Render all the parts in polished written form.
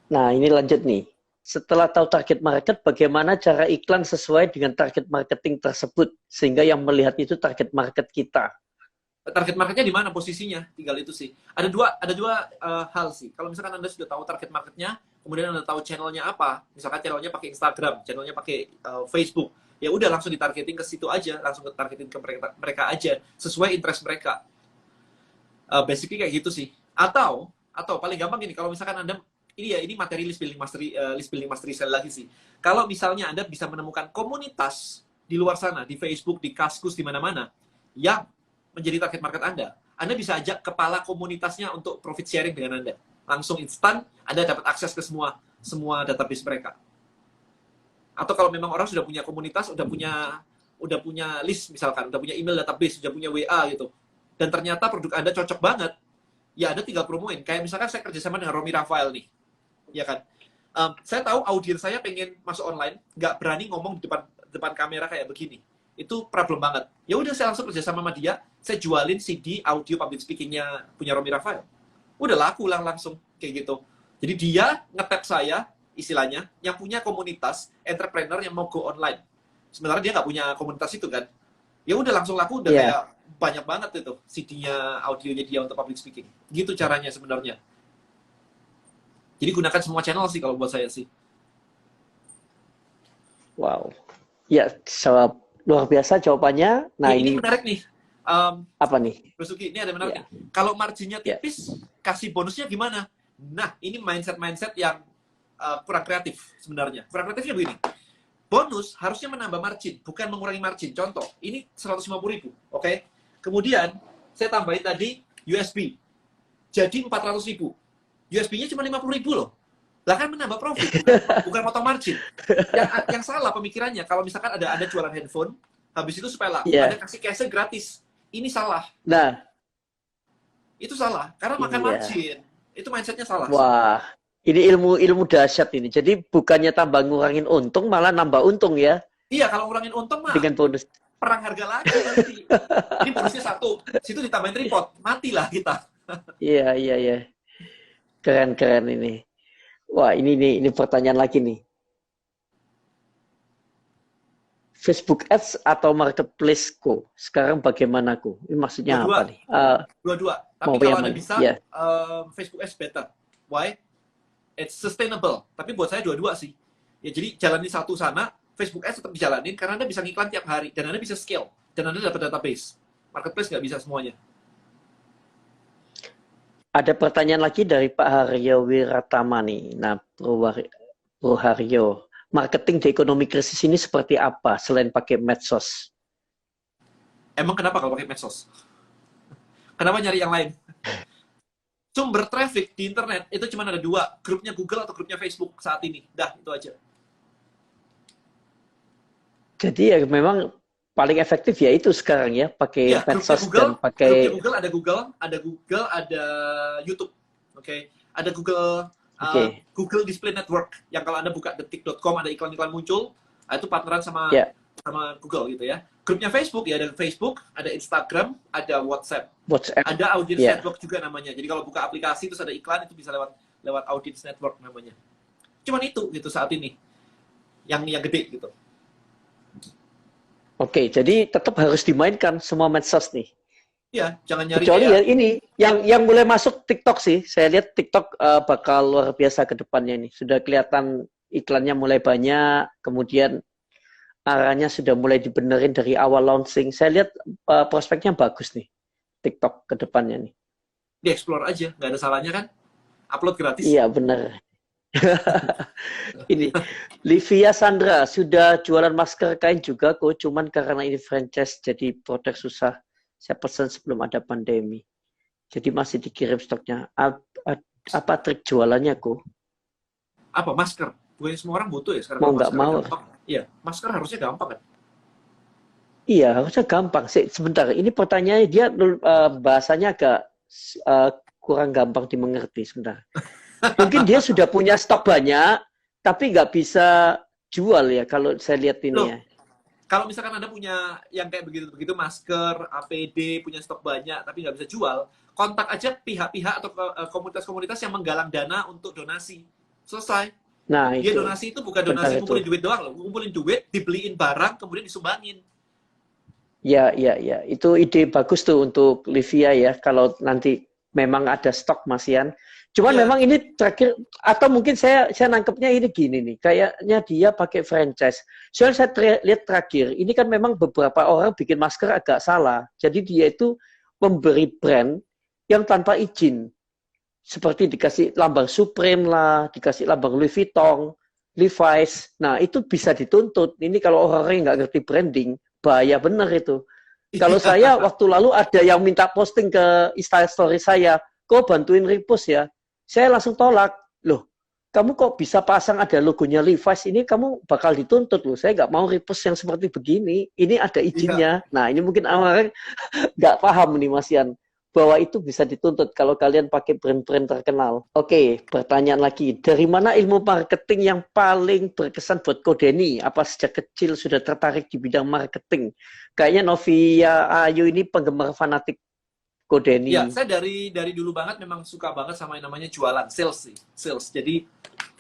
Nah, ini lanjut nih. Setelah tahu target market, bagaimana cara iklan sesuai dengan target marketing tersebut sehingga yang melihat itu target market kita. Target marketnya di mana posisinya, tinggal itu sih. Ada dua hal sih. Kalau misalkan Anda sudah tahu target marketnya, kemudian Anda tahu channelnya apa, misalkan channelnya pakai Instagram, channelnya pakai Facebook, ya udah langsung ditargeting ke situ aja, langsung ke targeting ke mereka aja sesuai interest mereka. Basically kayak gitu sih. Atau paling gampang gini, kalau misalkan Anda ini materi list building mastery saya lagi sih. Kalau misalnya Anda bisa menemukan komunitas di luar sana, di Facebook, di Kaskus, di mana-mana yang menjadi target market Anda bisa ajak kepala komunitasnya untuk profit sharing dengan Anda. Langsung instan, Anda dapat akses ke semua database mereka. Atau kalau memang orang sudah punya komunitas, udah punya list misalkan, udah punya email database, udah punya WA gitu. Dan ternyata produk Anda cocok banget, ya Anda tinggal promoin. Kayak misalkan saya kerjasama dengan Romi Rafael nih, ya kan. Saya tahu audiens saya pengen masuk online, nggak berani ngomong di depan kamera kayak begini. Itu problem banget. Ya udah saya langsung kerjasama sama dia, saya jualin CD audio public speakingnya punya Romi Rafael. Udah laku langsung kayak gitu. Jadi dia nge-tap saya, istilahnya, yang punya komunitas entrepreneur yang mau go online. Sementara dia nggak punya komunitas itu kan. Ya udah langsung laku, udah Iya, kayak banyak banget itu CD-nya, audionya dia untuk public speaking. Gitu caranya sebenarnya. Jadi gunakan semua channel sih kalau buat saya sih. wow. Ya, luar biasa jawabannya. Nah, Ini ini menarik nih. Um, apa nih? Basuki, ini ada menarik Ya, nih. Kalau marginnya ya. tipis, kasih bonusnya gimana? Nah, ini mindset-mindset yang kurang kreatif sebenarnya. Kurang kreatifnya begini. Bonus harusnya menambah margin, bukan mengurangi margin. Contoh, ini 150.000, oke? Kemudian, saya tambahin tadi USB. Jadi 400.000. USB-nya cuma 50.000 loh. Lah kan menambah profit, bukan potong margin. Yang salah pemikirannya, kalau misalkan ada jualan handphone, habis itu supaya laku, Anda Iya. kasih cash gratis. Ini salah. Nah, Itu salah, karena makan iya. margin. Itu mindsetnya salah sih. Wah, ini ilmu dahsyat ini. Jadi bukannya tambah ngurangin untung, malah nambah untung ya Iya, kalau ngurangin untung mah, dengan bonus. perang harga lagi nanti. Ini bonusnya satu, situ ditambahin tripod, matilah kita. Iya, iya, iya. Keren-keren ini. Wah, ini nih, ini pertanyaan lagi nih. Facebook Ads atau Marketplace ku? Sekarang bagaimana ku? Ini maksudnya Dua-dua, apa nih? dua-dua. Tapi Mau kalau yang Anda mana? bisa, Ya, Facebook Ads better. Why? It's sustainable. Tapi buat saya dua-dua sih. Ya, jadi jalani satu sana, Facebook Ads tetap dijalanin, karena Anda bisa ngiklan tiap hari, dan Anda bisa scale, dan Anda dapat database. Marketplace nggak bisa semuanya. ada pertanyaan lagi dari Pak Haryo Wiratama nih. Nah, Bro Haryo, marketing di ekonomi krisis ini seperti apa selain pakai medsos? Emang kenapa kalau pakai medsos? Kenapa nyari yang lain? Sumber traffic di internet itu cuma ada dua, grupnya Google atau grupnya Facebook saat ini. Dah, itu aja. Jadi ya memang paling efektif ya itu sekarang ya, pakai Iya, medsos dan pakai Ada Google, ada YouTube. Oke, okay? Ada oke, Google Display Network yang kalau Anda buka detik.com ada iklan-iklan muncul, itu partneran sama ya, Google gitu ya. Grupnya Facebook ya, ada Facebook, ada Instagram, ada WhatsApp. WhatsApp, Ada Audience ya. Network juga namanya. Jadi kalau buka aplikasi terus ada iklan itu bisa lewat Audience Network namanya. Cuman itu gitu saat ini. Yang gede gitu. Oke, jadi tetap harus dimainkan semua medsos nih. Iya, jangan nyari Kecuali ya kayak ini yang mulai masuk TikTok sih. Saya lihat TikTok bakal luar biasa ke depannya ini. Sudah kelihatan iklannya mulai banyak, kemudian arahnya sudah mulai dibenerin dari awal launching. Saya lihat prospeknya bagus nih TikTok ke depannya nih. di-explore aja, nggak ada salahnya kan? Upload gratis. Iya, bener. Ini Livia Sandra sudah jualan masker kain juga kok, cuman karena ini franchise jadi produk susah. Saya pesan sebelum ada pandemi. Jadi masih dikirim stoknya. Apa trik jualannya kok? Apa masker? Bukan semua orang butuh ya sekarang, Mau kalau nggak masker mau? gampang. Iya, masker harusnya gampang kan? Iya, harusnya gampang sih. Sebentar, ini pertanyaannya dia bahasanya agak eh, kurang gampang dimengerti. Sebentar. Mungkin dia sudah punya stok banyak, tapi nggak bisa jual ya kalau saya lihat ini Loh, ya. kalau misalkan Anda punya yang kayak begitu-begitu, masker, APD, punya stok banyak tapi nggak bisa jual, kontak aja pihak-pihak atau komunitas-komunitas yang menggalang dana untuk donasi. Selesai. Nah, Dia itu. donasi itu bukan Benar donasi itu. ngumpulin duit doang loh. Ngumpulin duit, dibeliin barang, kemudian disumbangin. Ya, ya, ya. Itu ide bagus tuh untuk Livia ya. Kalau nanti memang ada stok Masian. Cuman Iya, memang ini terakhir atau mungkin saya nangkepnya ini gini nih. Kayaknya dia pakai franchise. Soalnya saya lihat terakhir, ini kan memang beberapa orang bikin masker agak salah. Jadi dia itu memberi brand yang tanpa izin. Seperti dikasih lambang Supreme lah, dikasih lambang Louis Vuitton, Levi's. Nah, itu bisa dituntut. Ini kalau orang-orang yang nggak ngerti branding, bahaya bener itu. Kalau saya iya, waktu lalu ada yang minta posting ke Instastory saya, kok bantuin repost ya. Saya langsung tolak. Loh, kamu kok bisa pasang ada logonya Levi's, ini kamu bakal dituntut loh. Saya nggak mau repost yang seperti begini. Ini ada iya. izinnya. Nah, ini mungkin orang nggak paham nih Mas Yan bahwa itu bisa dituntut kalau kalian pakai brand-brand terkenal. Oke, pertanyaan lagi. Dari mana ilmu marketing yang paling berkesan buat Kodeni? Apa sejak kecil sudah tertarik di bidang marketing? Kayaknya Novia Ayu ini penggemar fanatik Ya, Kodeni. saya dari dulu banget memang suka banget sama yang namanya jualan, sales sih. Sales. Jadi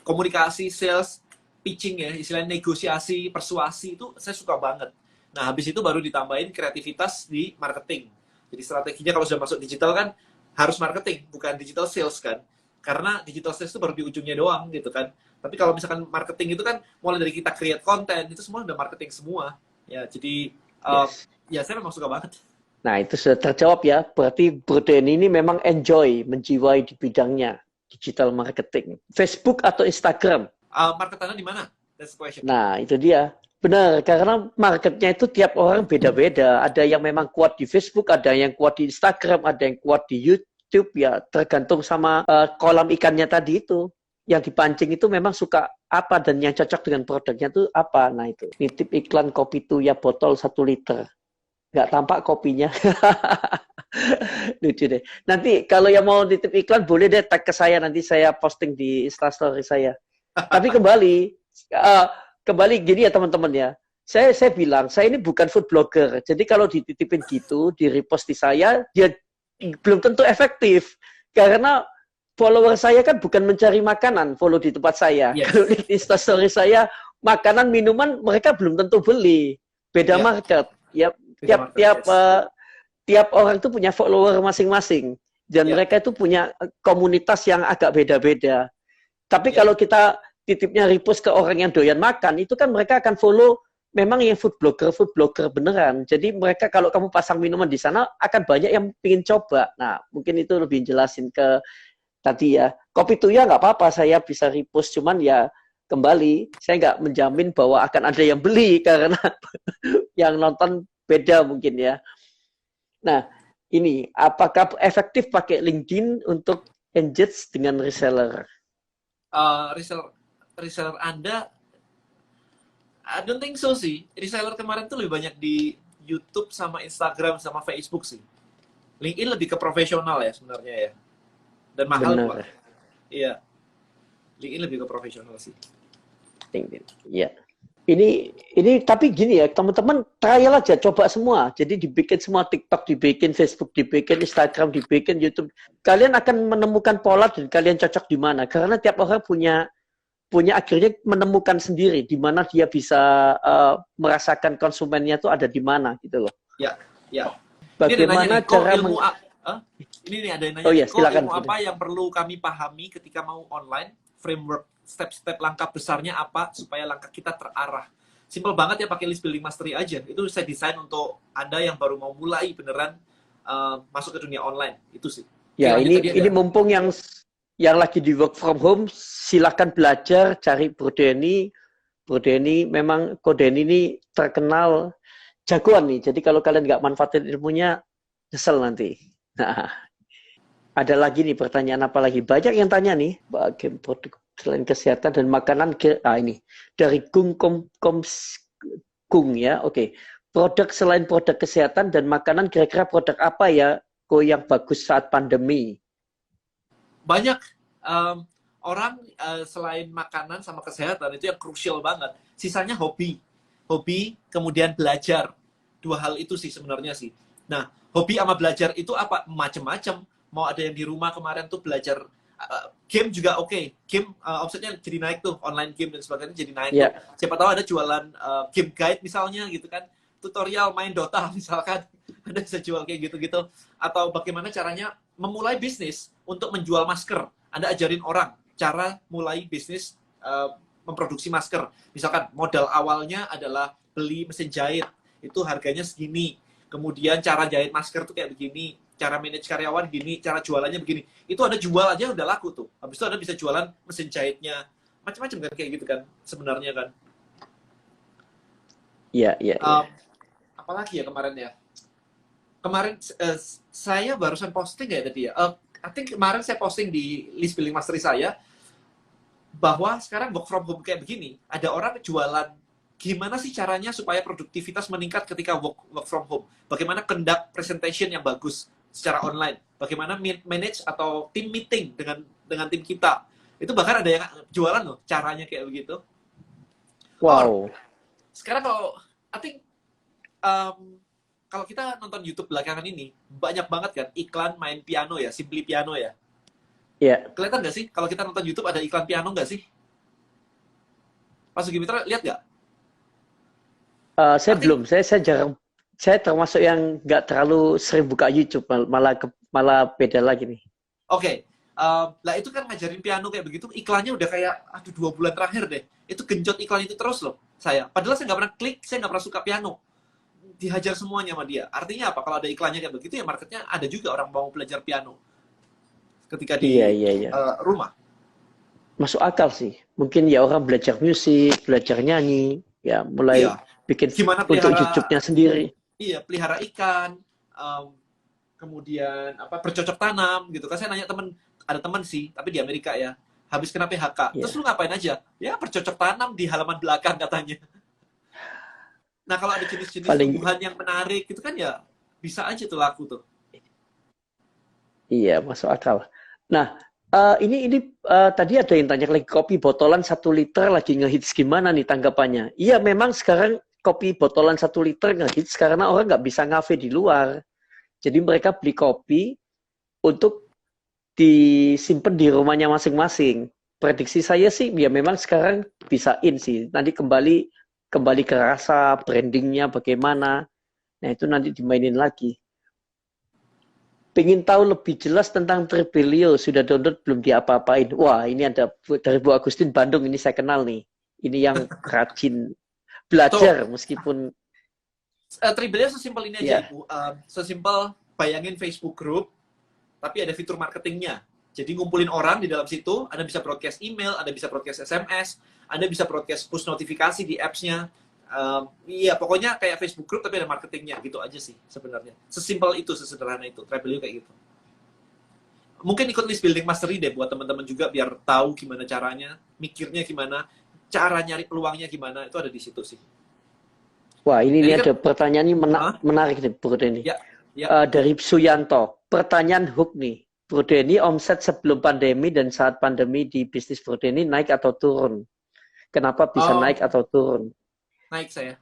komunikasi, sales, pitching ya, istilahnya negosiasi, persuasi itu saya suka banget. Nah, habis itu baru ditambahin kreativitas di marketing. Jadi strateginya kalau sudah masuk digital kan harus marketing, bukan digital sales kan. Karena digital sales itu baru di ujungnya doang gitu kan. Tapi kalau misalkan marketing itu kan mulai dari kita create konten, itu semua udah marketing semua. Ya, jadi Yes. ya saya memang suka banget. Nah, itu sudah terjawab ya. Berarti Kodeni ini memang enjoy, menjiwai di bidangnya digital marketing. Facebook atau Instagram? Marketannya di mana? That's the question. Nah, itu dia. Benar, karena marketnya itu tiap orang beda-beda. Ada yang memang kuat di Facebook, ada yang kuat di Instagram, ada yang kuat di YouTube, ya tergantung sama kolam ikannya tadi itu. Yang dipancing itu memang suka apa dan yang cocok dengan produknya itu apa. Nah itu, nitip iklan kopi Tuya botol 1 liter. Nggak tampak kopinya. Lucu deh. Nanti kalau yang mau nitip iklan, boleh deh tag ke saya. Nanti saya posting di Instastory saya. Tapi uh, kembali gini ya teman-teman ya. Saya bilang, saya ini bukan food blogger. Jadi kalau dititipin gitu, di repost di saya, dia belum tentu efektif. Karena follower saya kan bukan mencari makanan, follow di tempat saya. Yes. Kalau di Instastory saya, makanan, minuman, mereka belum tentu beli. Beda Ya, market. Ya, beda market, yes. tiap orang itu punya follower masing-masing. Dan Ya, mereka itu punya komunitas yang agak beda-beda. Tapi ya. kalau kita titipnya repost ke orang yang doyan makan, itu kan mereka akan follow memang yang food blogger beneran. Jadi mereka kalau kamu pasang minuman di sana akan banyak yang ingin coba. Nah, mungkin itu lebih jelasin ke tadi ya. Kopi Tuya nggak apa-apa, saya bisa repost. Cuman ya kembali, saya nggak menjamin bahwa akan ada yang beli karena yang nonton beda mungkin ya. Nah, ini apakah efektif pakai LinkedIn untuk engage dengan reseller? Reseller Anda, I don't think so sih. Reseller kemarin tuh lebih banyak di YouTube sama Instagram sama Facebook sih. LinkedIn lebih ke profesional ya sebenarnya ya. Dan mahal Pak. Benar. Iya. LinkedIn lebih ke profesional sih. LinkedIn. Ya. Ini tapi gini ya, teman-teman trial aja, coba semua. Jadi dibikin semua TikTok, dibikin Facebook, dibikin Instagram, dibikin YouTube. Kalian akan menemukan pola dan kalian cocok di mana. Karena tiap orang punya akhirnya menemukan sendiri di mana dia bisa merasakan konsumennya itu ada di mana gitu loh. Ya, ya. Ini ada yang nanya Bagaimana nih, cara ini nih ada yang nanya Oh ya, nih, silakan. ilmu apa yang perlu kami pahami ketika mau online? Framework, step-step langkah besarnya apa supaya langkah kita terarah? Simple banget ya, pakai list building mastery aja. Itu saya desain untuk Anda yang baru mau mulai beneran masuk ke dunia online. Itu sih. Ya, Oke, ini mumpung yang lagi di work from home, silakan belajar, cari Brodeni. Brodeni memang Kodeni ini terkenal jagoan nih. Jadi kalau kalian nggak manfaatin ilmunya, nyesel nanti. Nah, ada lagi nih pertanyaan apa lagi? Banyak yang tanya nih, bagian produk selain kesehatan dan makanan. Ini dari Gung ya. Oke. Produk selain produk kesehatan dan makanan, kira-kira produk apa ya yang bagus saat pandemi? Banyak orang selain makanan sama kesehatan itu yang krusial banget. Sisanya hobi, kemudian belajar. 2 hal itu sih sebenarnya sih. Nah, hobi sama belajar itu apa? Macam-macam. Mau ada yang di rumah kemarin tuh belajar Game juga oke. Game omsetnya jadi naik tuh, online game dan sebagainya jadi naik tuh. Ya, Siapa tahu ada jualan game guide misalnya gitu kan, tutorial main Dota misalkan, ada bisa jual kayak gitu-gitu. Atau bagaimana caranya memulai bisnis untuk menjual masker. Anda ajarin orang cara mulai bisnis memproduksi masker. Misalkan modal awalnya adalah beli mesin jahit, itu harganya segini. Kemudian cara jahit masker tuh kayak begini, cara manage karyawan gini, cara jualannya begini. Itu ada jual aja udah laku tuh. Habis itu Anda bisa jualan mesin jahitnya, macam-macam kan kayak gitu kan sebenarnya kan. iya, iya, iya. Um, Apalagi ya kemarin ya. Kemarin saya barusan posting ya tadi ya. I think kemarin saya posting di list billing mastery saya bahwa sekarang work from home kayak begini, ada orang jualan gimana sih caranya supaya produktivitas meningkat ketika work from home. Bagaimana conduct presentation yang bagus secara online. Bagaimana manage atau team meeting dengan tim kita. Itu bahkan ada yang jualan loh, caranya kayak begitu. Or, Wow. sekarang kalau, I think, um, kalau kita nonton YouTube belakangan ini, banyak banget kan iklan main piano ya, Simply Piano ya. Ya, Kelihatan nggak sih? Kalau kita nonton YouTube ada iklan piano nggak sih? Pak Sugi Mitra, lihat nggak? saya I think, belum. Saya jarang. Saya termasuk yang nggak terlalu sering buka YouTube, malah beda lagi nih. oke. Lah itu kan ngajarin piano kayak begitu, iklannya udah kayak, aduh 2 bulan terakhir deh. Itu genjot iklan itu terus loh, saya. Padahal saya nggak pernah klik, saya nggak pernah suka piano. Dihajar semuanya sama dia. Artinya apa? Kalau ada iklannya kayak begitu, ya marketnya ada juga orang mau belajar piano ketika Iya, di iya, iya. rumah. Masuk akal sih. Mungkin ya orang belajar musik, belajar nyanyi, ya mulai Iya. bikin Gimana untuk pelihara, YouTube-nya sendiri. iya, pelihara ikan, kemudian apa bercocok tanam gitu kan. Saya nanya ada teman sih, tapi di Amerika ya. Habis kena PHK. Terus Ya, lu ngapain aja? Ya bercocok tanam di halaman belakang katanya. Nah, kalau ada jenis-jenis paling tumbuhan yang menarik gitu kan ya bisa aja tuh laku tuh. iya masuk akal. Nah, tadi ada yang tanya lagi kopi botolan 1 liter lagi ngehits gimana nih tanggapannya? Iya, memang sekarang kopi botolan 1 liter ngehits karena orang nggak bisa ngafe di luar. Jadi mereka beli kopi untuk disimpan di rumahnya masing-masing. Prediksi saya sih, ya memang sekarang bisa in sih. Nanti kembali ke rasa brandingnya bagaimana. Nah itu nanti dimainin lagi. Pengen tahu lebih jelas tentang Tribelio, sudah download belum diapa-apain? Wah, ini ada dari Bu Agustin Bandung, ini saya kenal nih. Ini yang rajin Tuh, belajar meskipun Tribelnya sesimpel ini aja, ya, Ibu. Sesimpel bayangin Facebook group, tapi ada fitur marketingnya. Jadi ngumpulin orang di dalam situ, Anda bisa broadcast email, Anda bisa broadcast SMS, Anda bisa broadcast push notifikasi di apps-nya. Iya, pokoknya kayak Facebook group tapi ada marketingnya, gitu aja sih sebenarnya. Sesimpel itu, sesederhana itu. Tribelio kayak gitu. Mungkin ikut list building mastery deh buat teman-teman juga biar tahu gimana caranya, mikirnya gimana, cara nyari peluangnya gimana, itu ada di situ sih. wah ini Jadi kan, ada pertanyaan ini ah, menarik nih, Bro Denny. ya, ya. Dari Suyanto, pertanyaan hook nih. Bro Denny, omset sebelum pandemi dan saat pandemi di bisnis Bro Denny naik atau turun? Kenapa bisa Oh, naik atau turun? naik saya.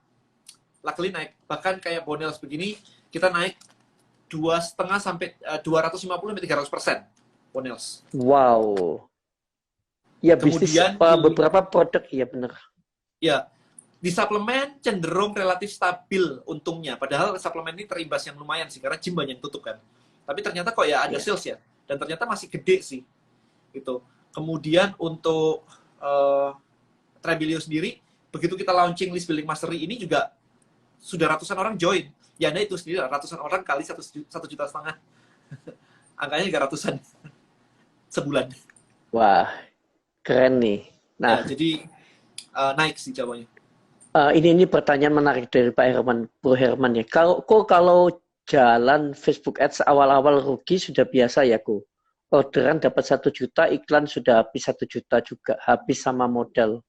Luckily naik. Bahkan kayak Bonels begini, kita naik 2,5 sampai 250 sampai 300% Bonels. Wow. Ya bisnis Kemudian di, beberapa produk, ya benar. ya, di suplemen cenderung relatif stabil untungnya. Padahal suplemen ini terimbas yang lumayan sih, karena gym banyak yang tutup kan. Tapi ternyata kok ya ada Ya. sales ya. Dan ternyata masih gede sih. Gitu. Kemudian untuk Tribelio sendiri, begitu kita launching list building mastery ini juga sudah ratusan orang join. Ya Anda itu sendiri ratusan orang kali 1,5 juta. Angkanya juga ratusan sebulan. Wah, keren nih. Ya, Nah, jadi naik sih jawabannya. ini pertanyaan menarik dari Pak Herman, Bro Herman ya. Kalau jalan Facebook Ads awal-awal rugi sudah biasa ya, Ko? Orderan dapat 1 juta, iklan sudah habis 1 juta juga, habis sama modal.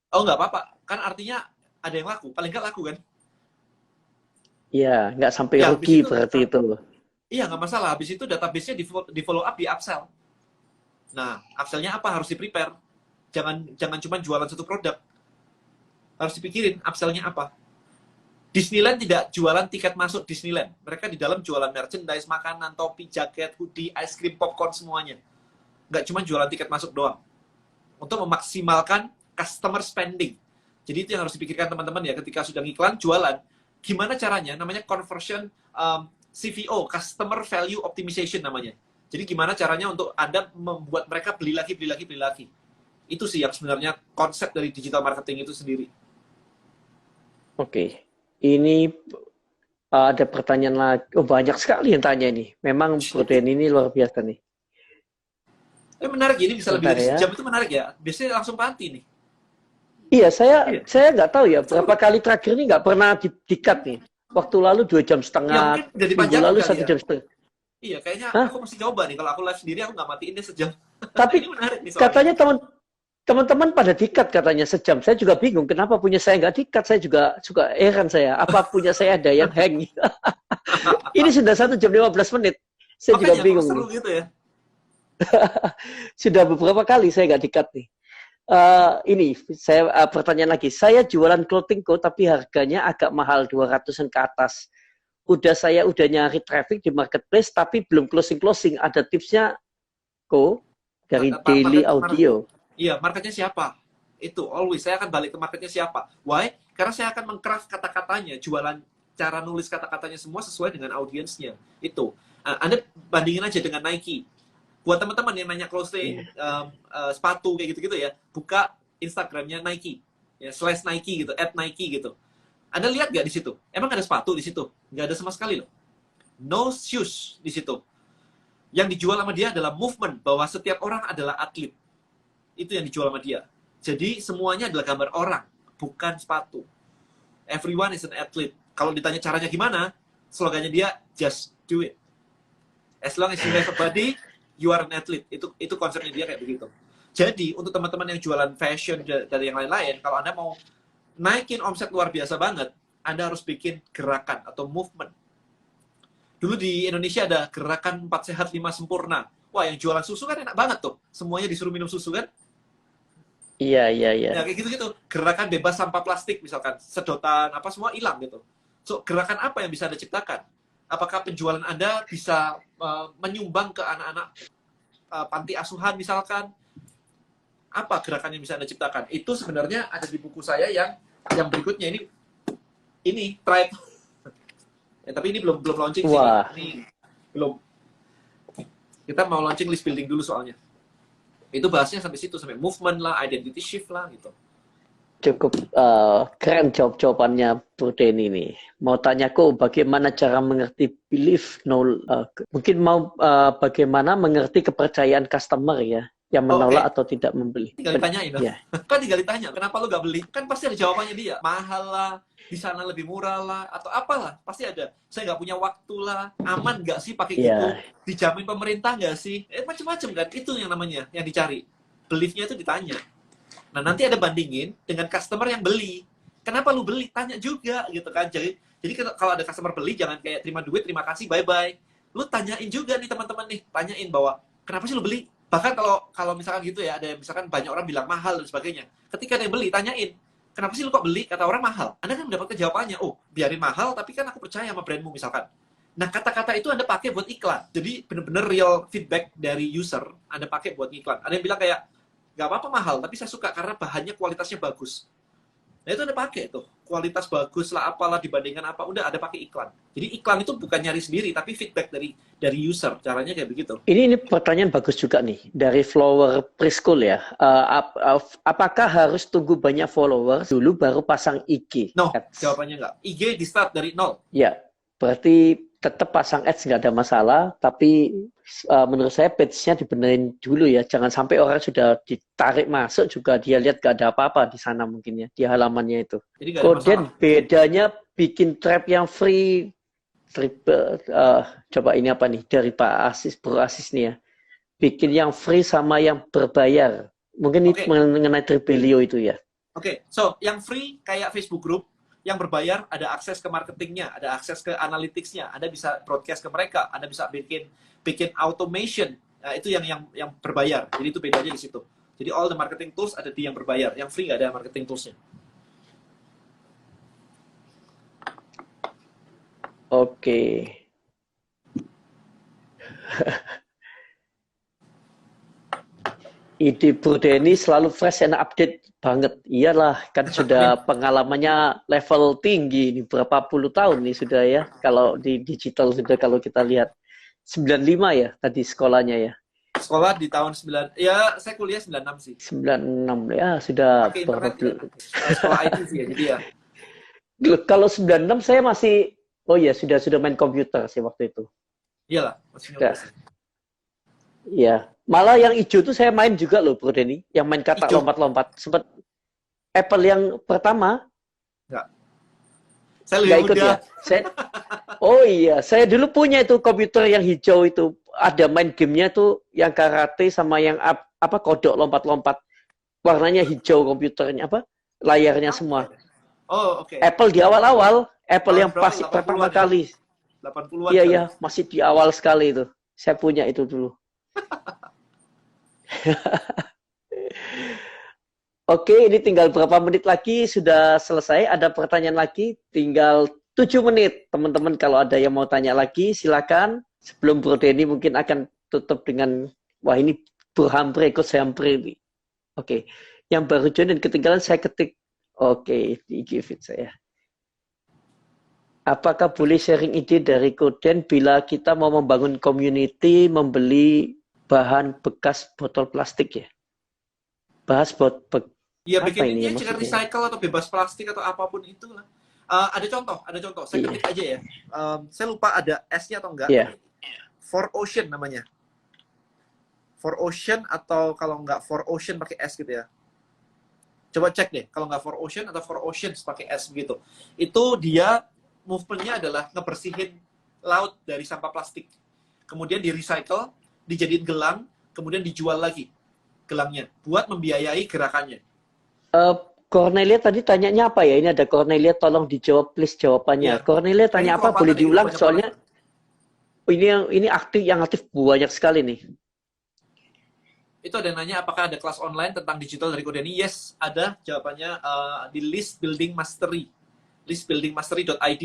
Oh, nggak apa-apa. Kan artinya ada yang laku. Paling nggak laku kan? Ya, nggak sampai Ya, habis rugi itu, berarti itu. iya nggak masalah. Habis itu database-nya di follow up, di upsell. Nah, upsell-nya apa? Harus di-prepare. Jangan cuma jualan satu produk. Harus dipikirin upsell-nya apa. Disneyland tidak jualan tiket masuk Disneyland. Mereka di dalam jualan merchandise, makanan, topi, jaket, hoodie, ice cream, popcorn, semuanya. nggak cuma jualan tiket masuk doang. Untuk memaksimalkan customer spending. Jadi itu yang harus dipikirkan teman-teman ya, ketika sudah ngiklan, jualan, gimana caranya? Namanya conversion CVO, Customer Value Optimization namanya. Jadi gimana caranya untuk Anda membuat mereka beli lagi, beli lagi, beli lagi. Itu sih yang sebenarnya konsep dari digital marketing itu sendiri. Oke. Ini ada pertanyaan lagi. Oh, banyak sekali yang tanya ini. Memang protein ini luar biasa nih. Menarik, ini bisa lebih Sebentar dari ya. sejam, itu menarik ya. Biasanya langsung mati nih. Iya, Iya. saya nggak tahu ya. Seru Berapa kan? kali terakhir ini nggak pernah di-cut nih. Waktu lalu 2 jam Ya setengah, mungkin udah minggu dipanjangin lalu kali satu ya. jam setengah. Iya, kayaknya Hah? aku mesti coba nih. Kalau aku live sendiri, aku nggak matiin deh sejam. Ini Tapi menarik nih soalnya. katanya teman-teman pada di-cut katanya sejam. Saya juga bingung kenapa punya saya nggak di-cut. Saya juga suka heran saya. Apa punya saya ada yang hang? Ini sudah 1 jam 15 menit. Saya juga Makanya kok bingung seru nih. gitu ya. Sudah beberapa kali saya nggak di-cut nih. Ini saya pertanyaan lagi. Saya jualan clothing co tapi harganya agak mahal 200-an ke atas. Saya udah nyari traffic di marketplace tapi belum closing. Ada tipsnya ko dari Daily Audio. Iya, marketnya siapa? Itu always saya akan balik ke marketnya siapa. Why? Karena saya akan mengcraft kata-katanya, jualan cara nulis kata-katanya semua sesuai dengan audiensnya. Itu. Anda bandingin aja dengan Nike. Buat teman-teman yang nanya closing sepatu kayak gitu-gitu ya, buka Instagramnya Nike, ya slash Nike gitu, @Nike gitu. Anda lihat nggak di situ? Emang ada sepatu di situ? Nggak ada sama sekali loh. No shoes di situ. Yang dijual sama dia adalah movement, bahwa setiap orang adalah atlet. Itu yang dijual sama dia. Jadi semuanya adalah gambar orang, bukan sepatu. Everyone is an athlete. Kalau ditanya caranya gimana, slogannya dia just do it. As long as you have a body, you are an athlete. Itu konsepnya dia kayak begitu. Jadi untuk teman-teman yang jualan fashion dari yang lain-lain, kalau Anda mau naikin omset luar biasa banget, Anda harus bikin gerakan atau movement. Dulu di Indonesia ada gerakan 4 sehat 5 sempurna. Wah, yang jualan susu kan enak banget tuh. Semuanya disuruh minum susu kan? Iya. Ya kayak gitu-gitu. Gerakan bebas sampah plastik misalkan, sedotan apa semua hilang gitu. So, gerakan apa yang bisa Anda ciptakan? Apakah penjualan Anda bisa menyumbang ke anak-anak panti asuhan misalkan? Apa gerakan yang bisa Anda ciptakan? Itu sebenarnya ada di buku saya yang berikutnya ini Tribe. Ya, tapi ini belum launching sih. Wah. Ini belum. Kita mau launching list building dulu soalnya. Itu bahasnya sampai situ, sampai movement lah, identity shift lah gitu. Cukup keren jawabannya Protein ini. Mau tanya kok bagaimana cara mengerti belief, mungkin mau bagaimana mengerti kepercayaan customer ya, yang menolak atau tidak membeli. Tinggal ditanyain lah. Ya. Kan tinggal ditanya, kenapa lu gak beli? Kan pasti ada jawabannya dia. Mahal lah, di sana lebih murah lah, atau apalah, pasti ada. Saya nggak punya waktu lah, aman nggak sih pakai gitu? Dijamin pemerintah nggak sih? Macam-macam kan, itu yang namanya, yang dicari. Beliefnya itu ditanya. Nah, nanti ada bandingin dengan customer yang beli. Kenapa lu beli? Tanya juga gitu kan. Jadi kalau ada customer beli, jangan kayak terima duit, terima kasih, bye-bye. Lu tanyain juga nih teman-teman nih, tanyain bahwa kenapa sih lu beli? Bahkan kalau misalkan gitu ya, ada misalkan banyak orang bilang mahal dan sebagainya. Ketika ada yang beli, tanyain, kenapa sih lu kok beli? Kata orang mahal. Anda kan mendapatkan jawabannya, oh biarin mahal, tapi kan aku percaya sama brandmu misalkan. Nah, kata-kata itu Anda pakai buat iklan. Jadi bener-bener real feedback dari user, Anda pakai buat iklan. Ada yang bilang kayak, nggak apa-apa mahal, tapi saya suka karena bahannya kualitasnya bagus. Nah, itu Anda pakai tuh. Kualitas bagus lah, apalah dibandingkan apa, udah ada pakai iklan. Jadi iklan itu bukan nyari sendiri, tapi feedback dari user. Caranya kayak begitu. Ini pertanyaan bagus juga nih dari Flower Preschool ya. Apakah harus tunggu banyak follower dulu baru pasang IG? No, jawabannya nggak. IG di start dari 0. Ya, berarti tetap pasang ads nggak ada masalah, tapi menurut saya page-nya dibenerin dulu ya. Jangan sampai orang sudah ditarik masuk juga dia lihat nggak ada apa-apa di sana mungkin ya, di halamannya itu. Kemudian bedanya bikin trap yang free, coba ini apa nih dari Pak Asis, Bro Asis nih ya. Bikin yang free sama yang berbayar. Mungkin itu mengenai Tripelio itu ya. Oke, so yang free kayak Facebook Group, yang berbayar ada akses ke marketingnya, ada akses ke analytics-nya, Anda bisa broadcast ke mereka, Anda bisa bikin automation. Nah, itu yang berbayar. Jadi itu bedanya di situ. Jadi all the marketing tools ada di yang berbayar, yang free nggak ada marketing tools-nya. Oke. Ide Bro Denny selalu fresh and update banget. Iyalah, kan sudah pengalamannya level tinggi ini berapa puluh tahun nih sudah ya. Kalau di digital sudah kalau kita lihat 95 ya tadi sekolahnya ya. Sekolah di tahun 9, ya saya kuliah 96 sih. 96 ya sudah Pakai berapa internet ya. Sekolah IT sih ya, jadi ya. Kalau 96 saya masih oh iya sudah main komputer sih waktu itu. Iyalah, masih Sudah. nyoba sih. Iya. Malah yang hijau tuh saya main juga loh Bro Denny, yang main katak Hijau? lompat-lompat. Sempat Apple yang pertama Enggak. Saya nggak lebih ikut muda. ya. Oh iya, saya dulu punya itu komputer yang hijau itu. Ada main gamenya tuh yang karate sama yang apa kodok lompat-lompat. Warnanya hijau komputernya apa? Layarnya semua. Oh, oke. Apple di awal-awal, Apple yang Berapa? pasti pertama 80-an ya? kali. 80-an Iya kali. iya, masih di awal sekali itu. Saya punya itu dulu. Oke, ini tinggal berapa menit lagi sudah selesai. Ada pertanyaan lagi, tinggal 7 menit. Teman-teman kalau ada yang mau tanya lagi, silakan. Sebelum Bro Denny mungkin akan tutup dengan, wah ini Bro Hampre, ikut saya Hampre ini. Oke, yang baru join dan ketinggalan saya ketik. Oke, di IG feed saya. Apakah boleh sharing ide dari Koden bila kita mau membangun community, membeli bahan bekas botol plastik ya? Bahas Iya, apa bikin ini ya ini dengan maksudnya? recycle atau bebas plastik atau apapun itu lah. Ada contoh. Saya ketik aja ya. Saya lupa ada S-nya atau enggak. Iya. For Ocean namanya. For Ocean atau kalau enggak For Ocean pakai S gitu ya. Coba cek deh, kalau nggak For Ocean atau For Oceans pakai S gitu. Itu dia movement-nya adalah ngebersihin laut dari sampah plastik. Kemudian di recycle, dijadiin gelang, kemudian dijual lagi gelangnya buat membiayai gerakannya. Cornelia tadi tanyanya apa ya? Ini ada Cornelia, tolong dijawab please jawabannya. Iya. Cornelia Nah, ini tanya apa? Boleh kelompokan nih, diulang banyak soalnya banget. ini aktif banyak sekali nih. Itu ada yang nanya apakah ada kelas online tentang digital dari Kodeni? Yes, ada. Jawabannya di List Building Mastery. listbuildingmastery.id.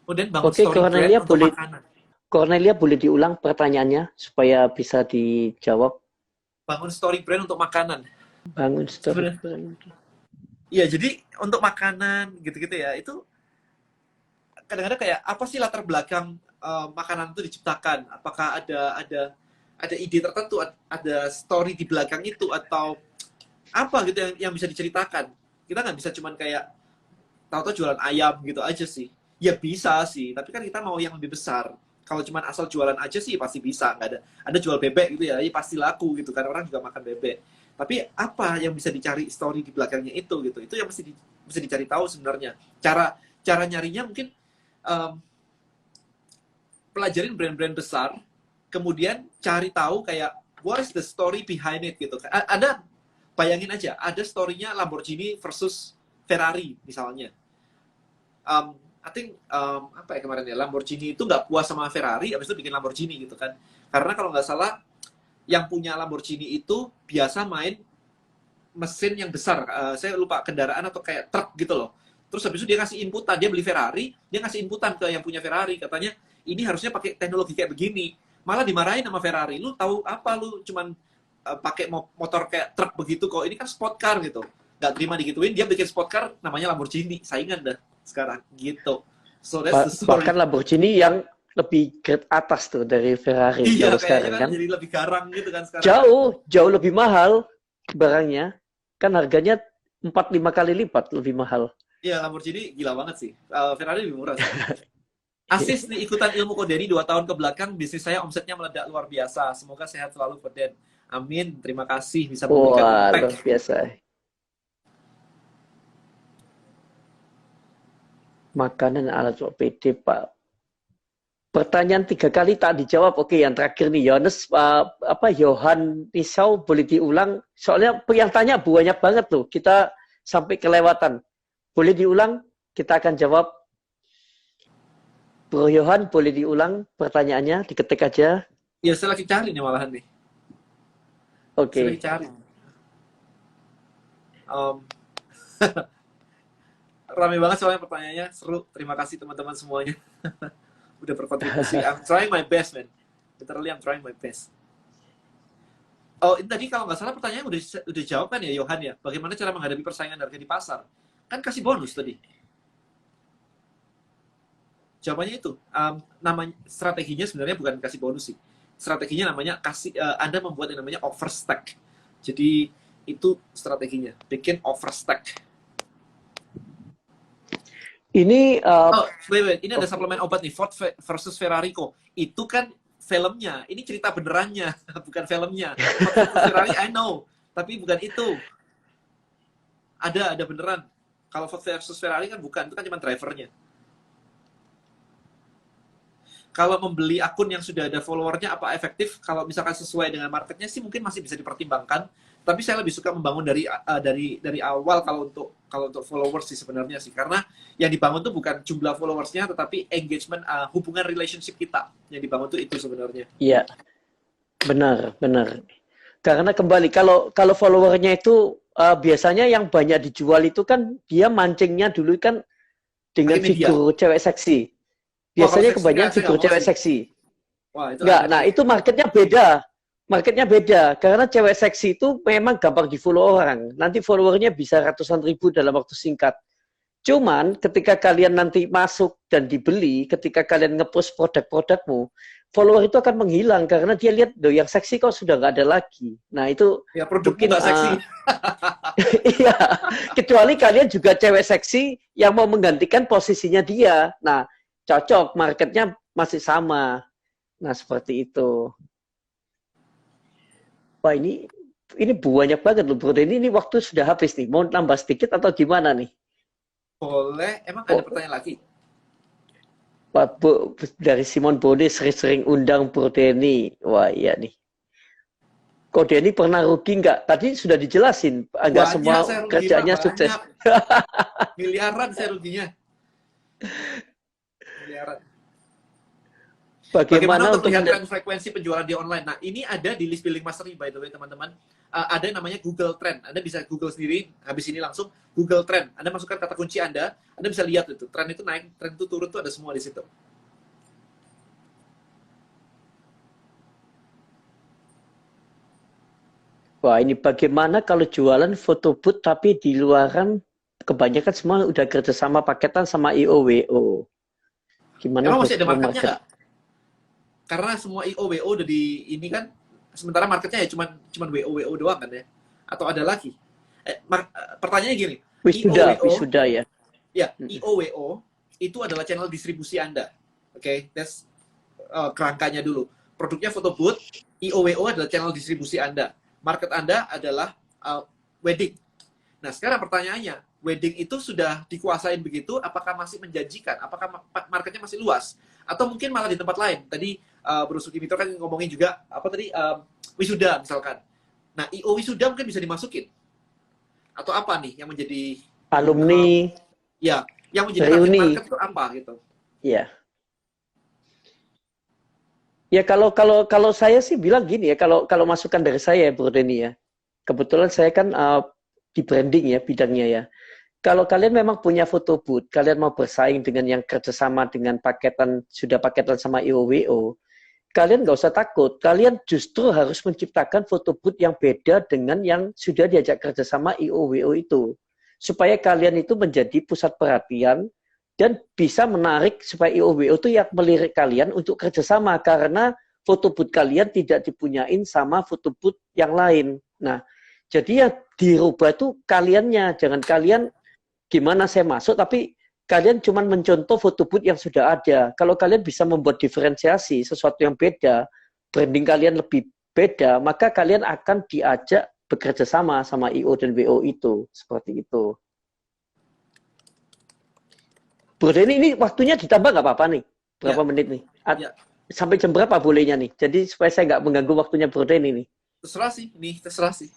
Kemudian bangun Oke, story brand untuk makanan. Cornelia boleh diulang pertanyaannya supaya bisa dijawab. Bangun story brand untuk makanan. Bangun story Sebenarnya. brand. Iya, jadi untuk makanan gitu-gitu ya, itu kadang-kadang kayak apa sih latar belakang makanan itu diciptakan? Apakah ada ide tertentu, ada story di belakang itu atau apa gitu yang bisa diceritakan? Kita nggak bisa cuman kayak tahu-tahu jualan ayam gitu aja sih. Ya bisa sih, tapi kan kita mau yang lebih besar. Kalau cuman asal jualan aja sih pasti bisa, nggak ada jual bebek gitu ya, pasti laku gitu kan, orang juga makan bebek. Tapi apa yang bisa dicari story di belakangnya itu gitu? Itu yang mesti dicari tahu sebenarnya. Cara nyarinya mungkin pelajarin brand-brand besar, kemudian cari tahu kayak what is the story behind it gitu. Ada bayangin aja, ada story-nya Lamborghini versus Ferrari misalnya. I think apa ya kemarin ya, Lamborghini itu nggak puas sama Ferrari, habis itu bikin Lamborghini gitu kan. Karena kalau nggak salah yang punya Lamborghini itu biasa main mesin yang besar. Saya lupa kendaraan atau kayak truk gitu loh. Terus habis itu dia ngasih inputan, dia beli Ferrari, dia ngasih inputan ke yang punya Ferrari, katanya ini harusnya pakai teknologi kayak begini. Malah dimarahin sama Ferrari, lu tahu apa, lu cuman pakai motor kayak truk begitu kok, ini kan sport car gitu. Gak terima digituin, dia bikin sport car namanya Lamborghini, saingan dah sekarang gitu. So that's the story. Bahkan Lamborghini yang lebih grade atas tuh dari Ferrari Iya, kalau sekarang kayaknya kan jadi lebih garang gitu kan sekarang. Jauh lebih mahal barangnya. Kan harganya 4-5 kali lipat lebih mahal. Iya, Lamborghini gila banget sih. Ferrari lebih murah sih. Asis nih ikutan ilmu Kodeni 2 tahun ke belakang, bisnis saya omsetnya meledak luar biasa. Semoga sehat selalu Koden. Amin. Terima kasih bisa memberikan Wah, impact. luar biasa. Makanan alat OPD, Pak. Pertanyaan 3 kali tak dijawab. Oke, yang terakhir nih, Johan Nisau boleh diulang. Soalnya yang tanya banyak banget tuh. Kita sampai kelewatan. Boleh diulang? Kita akan jawab. Bro Johan, boleh diulang pertanyaannya? Diketik aja. Ya, saya lagi cari nih malahan nih. Oke. Saya lagi cari. Rame banget soalnya pertanyaannya. Seru. Terima kasih teman-teman semuanya. Udah berkontribusi. I'm trying my best, man. Literally, I'm trying my best. Oh, ini tadi kalau nggak salah pertanyaan udah dijawab kan ya, Yohan ya? Bagaimana cara menghadapi persaingan harga di pasar? Kan kasih bonus tadi. Jawabannya itu, namanya strateginya sebenarnya bukan kasih bonus sih. Strateginya namanya Anda membuat yang namanya overstack. Jadi itu strateginya, bikin overstack. Ini Oh, wait, ini ada suplemen obat nih, Ford versus Ferrari kok. Itu kan filmnya, ini cerita benerannya, bukan filmnya. Ford versus Ferrari, I know, tapi bukan itu. Ada beneran. Kalau Ford versus Ferrari kan bukan, itu kan cuma drivernya. Kalau membeli akun yang sudah ada followernya apa efektif? Kalau misalkan sesuai dengan marketnya sih mungkin masih bisa dipertimbangkan. Tapi saya lebih suka membangun dari awal kalau untuk followers sih sebenarnya sih, karena yang dibangun tuh bukan jumlah followersnya tetapi engagement, hubungan relationship kita yang dibangun tuh itu sebenarnya. iya, benar. Karena kembali kalau followernya itu biasanya yang banyak dijual itu kan dia mancingnya dulu kan dengan Pakai media. figur cewek seksi. Wah, kalau Biasanya seksi kebanyakan saya figur nggak mau cewek sih. seksi. Wah, itu Enggak, Anda nah nih. itu marketnya beda. Marketnya beda, karena cewek seksi itu memang gampang di-follow orang. Nanti followernya bisa ratusan ribu dalam waktu singkat. Cuman ketika kalian nanti masuk dan dibeli, ketika kalian ngepost produk-produkmu, follower itu akan menghilang karena dia lihat, doh yang seksi kok sudah nggak ada lagi. Nah itu Ya, produkmu mungkin nggak seksi. iya, kecuali kalian juga cewek seksi yang mau menggantikan posisinya dia. Nah, cocok, marketnya masih sama. Nah, seperti itu. Wah, ini banyak banget loh, bro. Dan ini waktu sudah habis nih. Mau tambah sedikit atau gimana nih? Boleh. Emang ada Oh, pertanyaan lagi? Pak dari Simon Bode sering-sering undang Bro Denny. Wah, iya nih. Kok Denny pernah rugi nggak? Tadi sudah dijelasin. Nggak Banyak semua saya rugi, Pak. kerjanya sukses. Banyak. Miliaran saya ruginya. Miliaran. Bagaimana Bagaimana untuk untuk melihat frekuensi penjualan di online? Nah, ini ada di list building mastery, by the way, teman-teman. Ada yang namanya Google Trend. Anda bisa Google sendiri, habis ini langsung Google Trend. Anda masukkan kata kunci Anda bisa lihat itu. Trend itu naik, trend itu turun, itu ada semua di situ. Wah, ini bagaimana kalau jualan foto booth tapi di luaran kebanyakan semua udah kerjasama paketan sama IOWO. Gimana Emang buat masih ada marketnya market? nggak? Karena semua IO-WO udah di ini kan, sementara marketnya ya cuman WO-WO doang kan ya? Atau ada lagi? Pertanyaannya gini, IO-WO, Wisuda ya. ya, IO-WO itu adalah channel distribusi Anda. Oke, that's kerangkanya dulu. Produknya foto booth, IOWO adalah channel distribusi Anda. Market Anda adalah wedding. Nah, sekarang pertanyaannya, wedding itu sudah dikuasain begitu, apakah masih menjanjikan? Apakah marketnya masih luas? Atau mungkin malah di tempat lain? Tadi Bro Sukimito kan ngomongin juga, apa tadi, wisuda misalkan. Nah, IO wisuda mungkin bisa dimasukin. Atau apa nih yang menjadi, Alumni ya, yang menjadi target reuni. market itu apa gitu? Ya. Ya kalau saya sih bilang gini ya, kalau masukan dari saya Bro Denny ya. Kebetulan saya kan di branding ya bidangnya ya. Kalau kalian memang punya foto booth, kalian mau bersaing dengan yang kerjasama dengan paketan, sudah paketan sama IOWO, kalian nggak usah takut. Kalian justru harus menciptakan foto booth yang beda dengan yang sudah diajak kerjasama IOWO itu. Supaya kalian itu menjadi pusat perhatian dan bisa menarik supaya IOWO itu yang melirik kalian untuk kerjasama. Karena foto booth kalian tidak dipunyain sama foto booth yang lain. Nah, jadi yang dirubah itu kaliannya. Jangan kalian gimana saya masuk, tapi kalian cuma mencontoh foto booth yang sudah ada. Kalau kalian bisa membuat diferensiasi, sesuatu yang beda, branding kalian lebih beda, maka kalian akan diajak bekerja sama IO dan WO itu. Seperti itu. Bro Denny, ini waktunya ditambah nggak apa-apa nih? Berapa Ya, menit nih? ya, Sampai jam berapa bolehnya nih? Jadi supaya saya nggak mengganggu waktunya Bro Denny nih. terserah sih, nih terserah sih.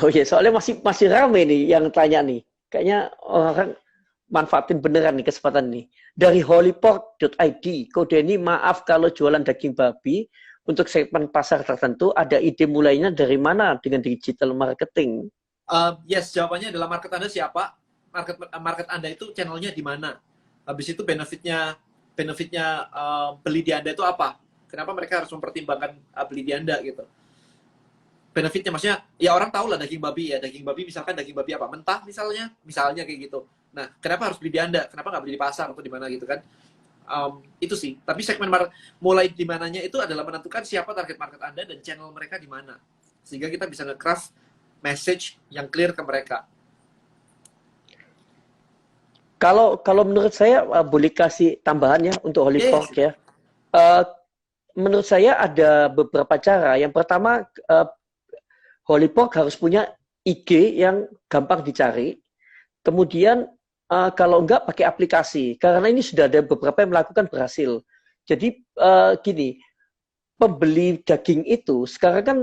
Oh iya, soalnya masih rame nih yang tanya nih. Kayaknya orang manfaatin beneran nih kesempatan nih. Dari holypork.id, kode ini maaf kalau jualan daging babi untuk segmen pasar tertentu, ada ide mulainya dari mana dengan digital marketing? Yes, jawabannya adalah market Anda siapa? Market Anda itu channelnya di mana? Habis itu benefitnya beli di Anda itu apa? Kenapa mereka harus mempertimbangkan beli di Anda gitu? benefitnya, maksudnya ya orang tahu lah daging babi ya, daging babi misalkan daging babi apa mentah misalnya kayak gitu. Nah, kenapa harus beli di Anda? Kenapa nggak beli di pasar atau di mana gitu kan? Itu sih. Tapi segmen mulai di mananya itu adalah menentukan siapa target market Anda dan channel mereka di mana. Sehingga kita bisa nge-craft message yang clear ke mereka. Kalau menurut saya boleh kasih tambahan ya untuk Holy Pork ya. Menurut saya ada beberapa cara. Yang pertama, Holy Pork harus punya IG yang gampang dicari. Kemudian kalau enggak pakai aplikasi, karena ini sudah ada beberapa yang melakukan berhasil. Jadi gini, pembeli daging itu sekarang kan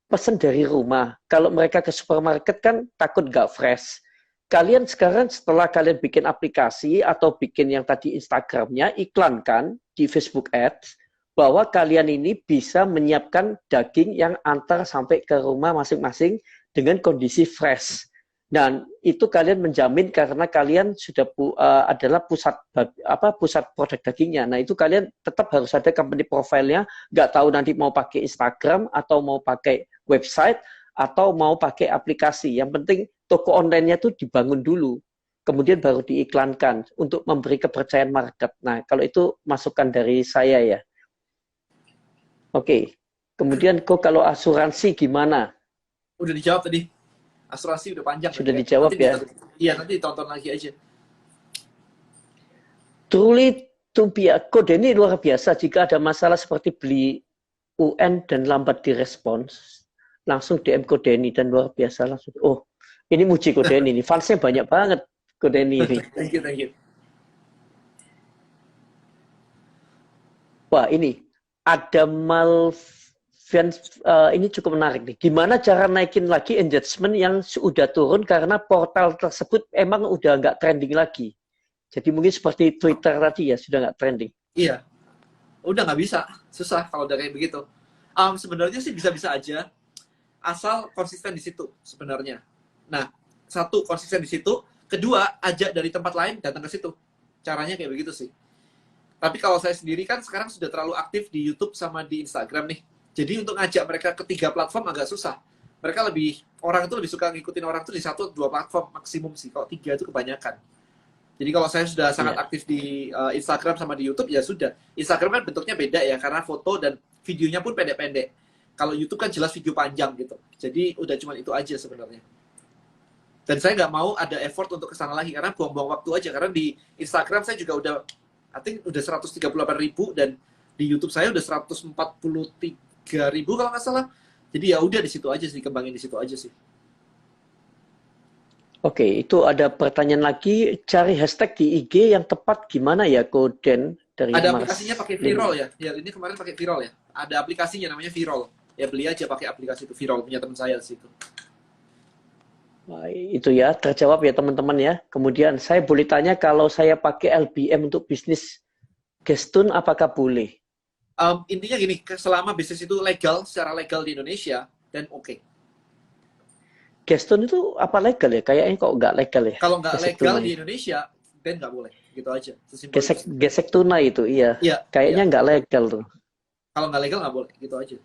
pesan dari rumah. Kalau mereka ke supermarket kan takut nggak fresh. Kalian sekarang setelah kalian bikin aplikasi atau bikin yang tadi Instagramnya, iklankan di Facebook Ads bahwa kalian ini bisa menyiapkan daging yang antar sampai ke rumah masing-masing dengan kondisi fresh. Dan itu kalian menjamin karena kalian sudah adalah pusat produk dagingnya. Nah itu kalian tetap harus ada company profile-nya. Nggak tahu nanti mau pakai Instagram atau mau pakai website atau mau pakai aplikasi. Yang penting toko online-nya itu dibangun dulu. Kemudian baru diiklankan untuk memberi kepercayaan market. Nah kalau itu masukan dari saya ya. Oke. Kemudian kalau asuransi gimana? Udah dijawab tadi. Asuransi udah panjang. Sudah dijawab nanti ya? Iya, nanti ditonton lagi aja. Truly to be a code ini luar biasa. Jika ada masalah seperti beli UN dan lambat direspons, langsung DM Kodeni dan luar biasa langsung. Oh, ini muji Kodeni ini. Fansnya banyak banget Kodeni ini. Thank you. Wah, ini ada ini cukup menarik nih. Gimana cara naikin lagi engagement yang sudah turun karena portal tersebut emang udah nggak trending lagi. Jadi mungkin seperti Twitter tadi ya, sudah nggak trending. Iya, udah nggak bisa. Susah kalau udah kayak begitu. Sebenarnya sih bisa-bisa aja, asal konsisten di situ sebenarnya. Nah, satu, konsisten di situ. Kedua, ajak dari tempat lain datang ke situ. Caranya kayak begitu sih. Tapi kalau saya sendiri kan sekarang sudah terlalu aktif di YouTube sama di Instagram nih. Jadi untuk ngajak mereka ke 3 platform agak susah. Orang itu lebih suka ngikutin orang itu di 1-2 platform maksimum sih. Kalau 3 itu kebanyakan. Jadi kalau saya sudah sangat aktif di Instagram sama di YouTube, ya sudah. Instagram kan bentuknya beda ya, karena foto dan videonya pun pendek-pendek. Kalau YouTube kan jelas video panjang gitu. Jadi udah cuma itu aja sebenarnya. Dan saya nggak mau ada effort untuk kesana lagi, karena buang-buang waktu aja. Karena di Instagram saya juga udah 138.000 dan di YouTube saya udah 143.000 kalau nggak salah. Jadi ya udah di situ aja sih, kembangin di situ aja sih. Oke, itu ada pertanyaan lagi, cari hashtag di IG yang tepat gimana ya, Koden dari Ada Mas aplikasinya pakai Viral ya. Ya ini kemarin pakai Viral ya. Ada aplikasinya namanya Viral. Ya beli aja pakai aplikasi itu Viral, punya teman saya di situ. Nah, itu ya, terjawab ya teman-teman ya. Kemudian saya boleh tanya kalau saya pakai LBM untuk bisnis Guestun apakah boleh? Intinya gini, selama bisnis itu legal, secara legal di Indonesia, dan oke. Guestun itu apa legal ya? Kayaknya kok nggak legal ya? Kalau nggak legal di Indonesia, dan nggak boleh. Gitu aja. Gesek tunai itu, iya. Kayaknya nggak legal tuh. Kalau nggak legal nggak boleh, gitu aja.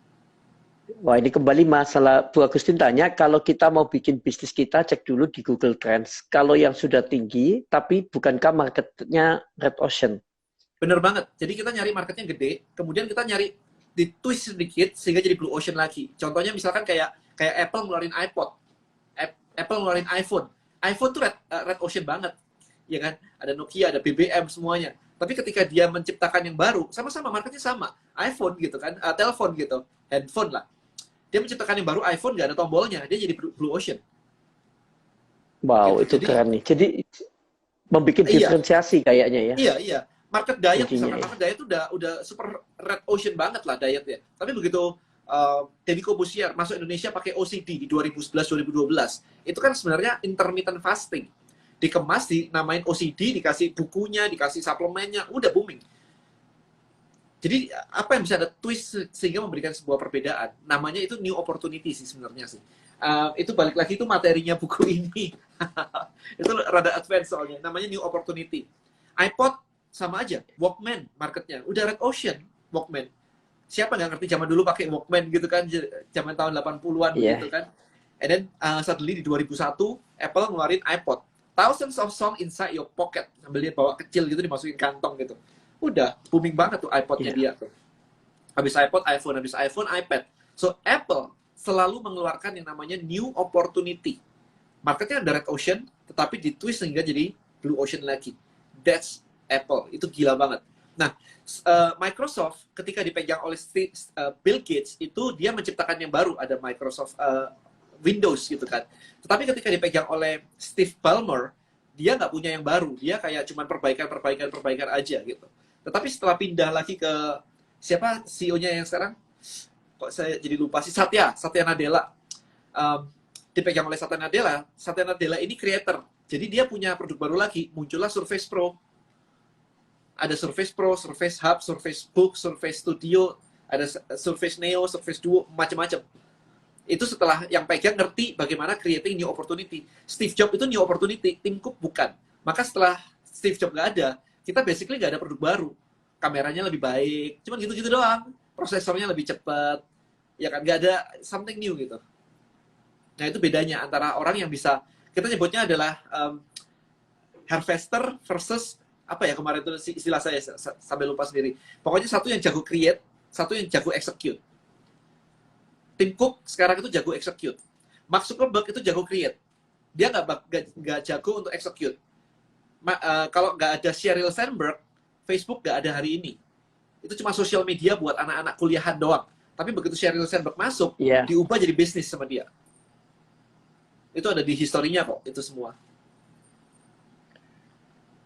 Wah, ini kembali masalah Bu Agustin tanya, kalau kita mau bikin bisnis kita, cek dulu di Google Trends. Kalau yang sudah tinggi, tapi bukankah marketnya red ocean? Bener banget. Jadi kita nyari marketnya gede, kemudian kita nyari di twist sedikit sehingga jadi blue ocean lagi. Contohnya misalkan kayak Apple ngeluarin iPod, Apple ngeluarin iPhone. iPhone tuh red ocean banget, ya kan? Ada Nokia, ada BBM semuanya. Tapi ketika dia menciptakan yang baru, sama-sama marketnya sama, iPhone gitu kan, telepon gitu, handphone lah. Dia menciptakan yang baru iPhone nggak ada tombolnya, dia jadi blue ocean. Wow, gitu. Itu keren nih. Jadi membuat diferensiasi kayaknya ya. Iya. Market diet misalkan, market diet udah super red ocean banget lah diet ya. Tapi begitu Deddy Corbuzier masuk Indonesia pakai OCD di 2011-2012, itu kan sebenarnya intermittent fasting. Dikemas, dinamain OCD, dikasih bukunya, dikasih suplemennya, udah booming. Jadi apa yang bisa ada twist sehingga memberikan sebuah perbedaan? Namanya itu new opportunity sih sebenarnya sih. Itu balik lagi itu materinya buku ini. Itu rada advance soalnya. Namanya new opportunity. iPod sama aja, Walkman marketnya. Udah red ocean, Walkman. Siapa nggak ngerti zaman dulu pakai Walkman gitu kan, zaman tahun 80-an Iya. gitu kan. And then suddenly di 2001 Apple ngeluarin iPod. Thousands of song inside your pocket. Sambil dia bawa kecil gitu dimasukin kantong gitu. Udah booming banget tuh iPodnya Iya. dia tuh. Habis iPod, iPhone, habis iPhone, iPad. So Apple selalu mengeluarkan yang namanya new opportunity. Marketnya ada red ocean, tetapi ditwist sehingga jadi blue ocean lagi. That's Apple. Itu gila banget. Nah, Microsoft ketika dipegang oleh Bill Gates itu dia menciptakan yang baru, ada Microsoft Windows gitu kan. Tetapi ketika dipegang oleh Steve Ballmer, dia nggak punya yang baru, dia kayak cuman perbaikan aja gitu. Tetapi setelah pindah lagi ke siapa CEO-nya yang sekarang, kok saya jadi lupa sih, Satya Nadella. Dipegang oleh Satya Nadella ini creator. Jadi dia punya produk baru lagi, muncullah Surface Pro. Ada Surface Pro, Surface Hub, Surface Book, Surface Studio, ada Surface Neo, Surface Duo, macam-macam. Itu setelah yang pegang ngerti bagaimana creating new opportunity. Steve Jobs itu new opportunity, Tim Cook bukan. Maka setelah Steve Jobs nggak ada, kita basically nggak ada produk baru. Kameranya lebih baik, cuman gitu-gitu doang. Prosesornya lebih cepat, ya kan, nggak ada something new gitu. Nah itu bedanya antara orang yang bisa, kita nyebutnya adalah harvester versus apa ya kemarin itu istilah saya sampai lupa sendiri. Pokoknya satu yang jago create, satu yang jago execute. Tim Cook sekarang itu jago execute. Mark Zuckerberg itu jago create. Dia nggak jago untuk execute. Kalau nggak ada Sheryl Sandberg, Facebook nggak ada hari ini. Itu cuma sosial media buat anak-anak kuliahan doang. Tapi begitu Sheryl Sandberg masuk, diubah jadi bisnis sama dia. Itu ada di historinya kok, itu semua.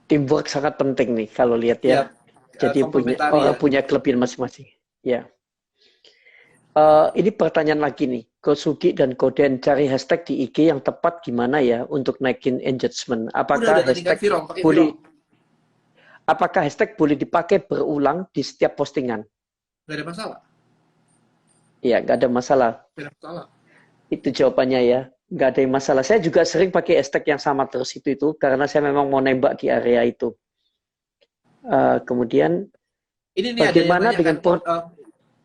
Teamwork sangat penting nih kalau lihat ya. Jadi punya kelebihan masing-masing. Ya. Ini pertanyaan lagi nih, Kosugi dan Koden cari hashtag di IG yang tepat gimana ya untuk naikin engagement? Apakah hashtag boleh dipakai berulang di setiap postingan? Nggak ada masalah. Iya, nggak ada masalah. Nggak ada masalah. Itu jawabannya ya, nggak ada masalah. Saya juga sering pakai hashtag yang sama terus itu karena saya memang mau nembak di area itu. Kemudian ini bagaimana dengan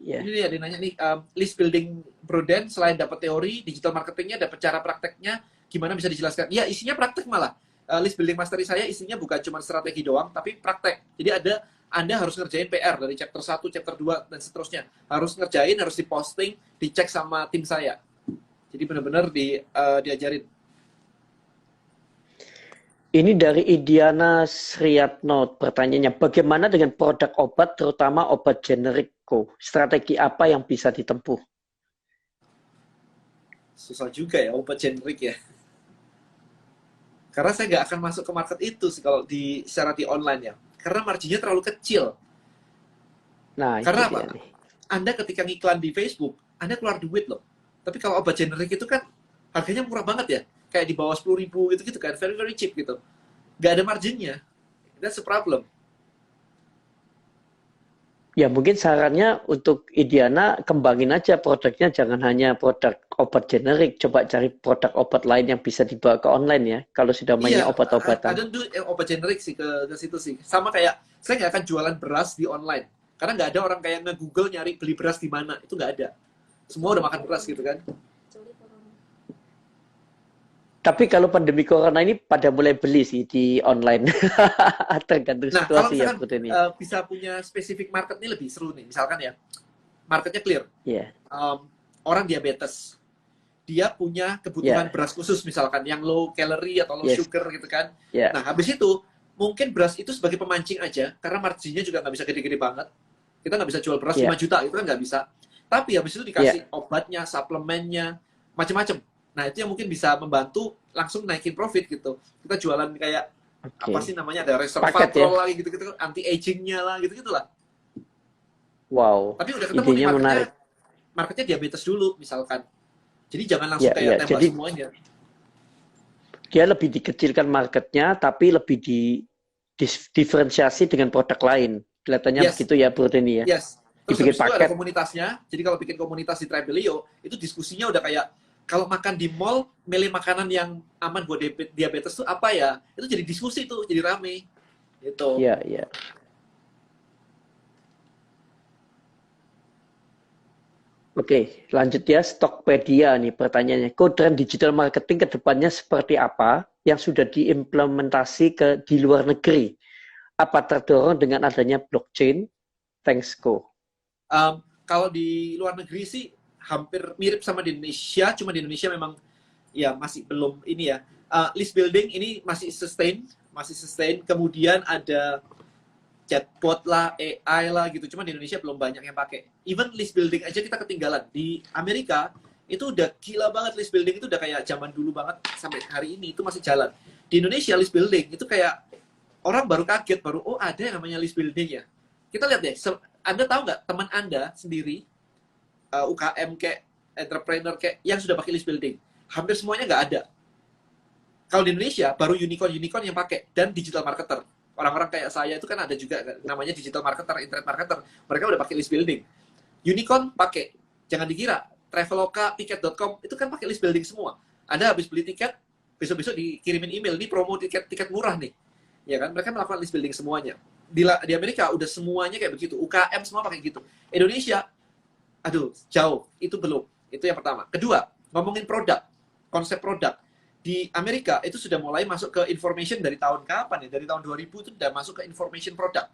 ini nih ada yang nanya nih, list building Broden selain dapat teori, digital marketingnya, dapat cara prakteknya, gimana bisa dijelaskan? Ya, isinya praktek malah. List building mastery saya isinya bukan cuma strategi doang, tapi praktek. Jadi Anda harus ngerjain PR dari chapter 1, chapter 2, dan seterusnya. Harus ngerjain, harus diposting, dicek sama tim saya. Jadi benar-benar diajarin. Ini dari Idiana Sriatno, pertanyaannya, bagaimana dengan produk obat, terutama obat generiko? Strategi apa yang bisa ditempuh? Susah juga ya, obat generik ya. Karena saya nggak akan masuk ke market itu sih kalau secara di online ya. Karena marginnya terlalu kecil. Nah, karena apa? Nih. Anda ketika ngiklan di Facebook, Anda keluar duit loh. Tapi kalau obat generik itu kan harganya murah banget ya. Kayak di bawah 10.000 gitu kan, very very cheap gitu. Nggak ada marginnya. That's a problem. Ya mungkin sarannya untuk Idiana kembangin aja produknya, jangan hanya produk obat generik, coba cari produk obat lain yang bisa dibawa ke online ya. Kalau sudah mainnya obat-obatan. Ada obat generik sih ke situ sih. Sama kayak saya nggak akan jualan beras di online, karena nggak ada orang kayak nge-Google nyari beli beras di mana, itu nggak ada. Semua udah makan beras gitu kan. Tapi kalau pandemi corona ini pada mulai beli sih di online. Tergantung situasi ya. Nah, bisa punya spesifik market ini lebih seru nih. Misalkan ya, marketnya clear. Yeah. Orang diabetes. Dia punya kebutuhan beras khusus misalkan, yang low calorie atau low sugar gitu kan. Yeah. Nah, habis itu, mungkin beras itu sebagai pemancing aja, karena marginnya juga nggak bisa gede-gede banget. Kita nggak bisa jual beras 5 juta, itu kan nggak bisa. Tapi habis itu dikasih obatnya, suplemennya, macam-macam. Nah, itu yang mungkin bisa membantu langsung naikin profit gitu. Kita jualan kayak apa sih namanya, ada resveratrol lagi gitu-gitu, anti-agingnya lah, gitu-gitu lah. Wow. Tapi udah ketemu nih marketnya diabetes dulu misalkan. Jadi jangan langsung kayak tembak semuanya. Dia lebih dikecilkan marketnya, tapi lebih diferensiasi dengan produk lain. Kelihatannya begitu ya, Bro Denny ya. Yes. Terus itu ada komunitasnya. Jadi kalau bikin komunitas di Tribelio, itu diskusinya udah kayak, kalau makan di mall, milih makanan yang aman buat diabetes tuh apa ya? Itu jadi diskusi tuh, jadi rame. Gitu. Iya, iya. Oke, lanjut ya, Tokopedia nih pertanyaannya. Tren digital marketing ke depannya seperti apa yang sudah diimplementasi di luar negeri? Apa terdorong dengan adanya blockchain? Thanks, Ko. Kalau di luar negeri sih hampir mirip sama di Indonesia, cuma di Indonesia memang ya masih belum ini ya. List building ini masih sustain. Kemudian ada chatbot lah, AI lah gitu. Cuma di Indonesia belum banyak yang pakai. Even list building aja kita ketinggalan. Di Amerika itu udah gila banget, list building itu udah kayak zaman dulu banget, sampai hari ini itu masih jalan. Di Indonesia list building itu kayak orang baru kaget, baru oh ada yang namanya list building ya. Kita lihat deh, Anda tahu nggak teman Anda sendiri, UKM kayak entrepreneur kayak yang sudah pakai list building? Hampir semuanya nggak ada. Kalau di Indonesia baru unicorn yang pakai, dan digital marketer. Orang-orang kayak saya itu kan ada juga namanya digital marketer, internet marketer. Mereka udah pakai list building. Unicorn pakai. Jangan dikira Traveloka, tiket.com itu kan pakai list building semua. Anda habis beli tiket, besok-besok dikirimin email, ini promo tiket murah nih. Ya kan? Mereka melakukan list building semuanya. Di Amerika udah semuanya kayak begitu. UKM semua pakai gitu. Indonesia, aduh, jauh. Itu belum. Itu yang pertama. Kedua, ngomongin produk. Konsep produk. Di Amerika itu sudah mulai masuk ke information dari tahun kapan ya? Dari tahun 2000 itu sudah masuk ke information produk.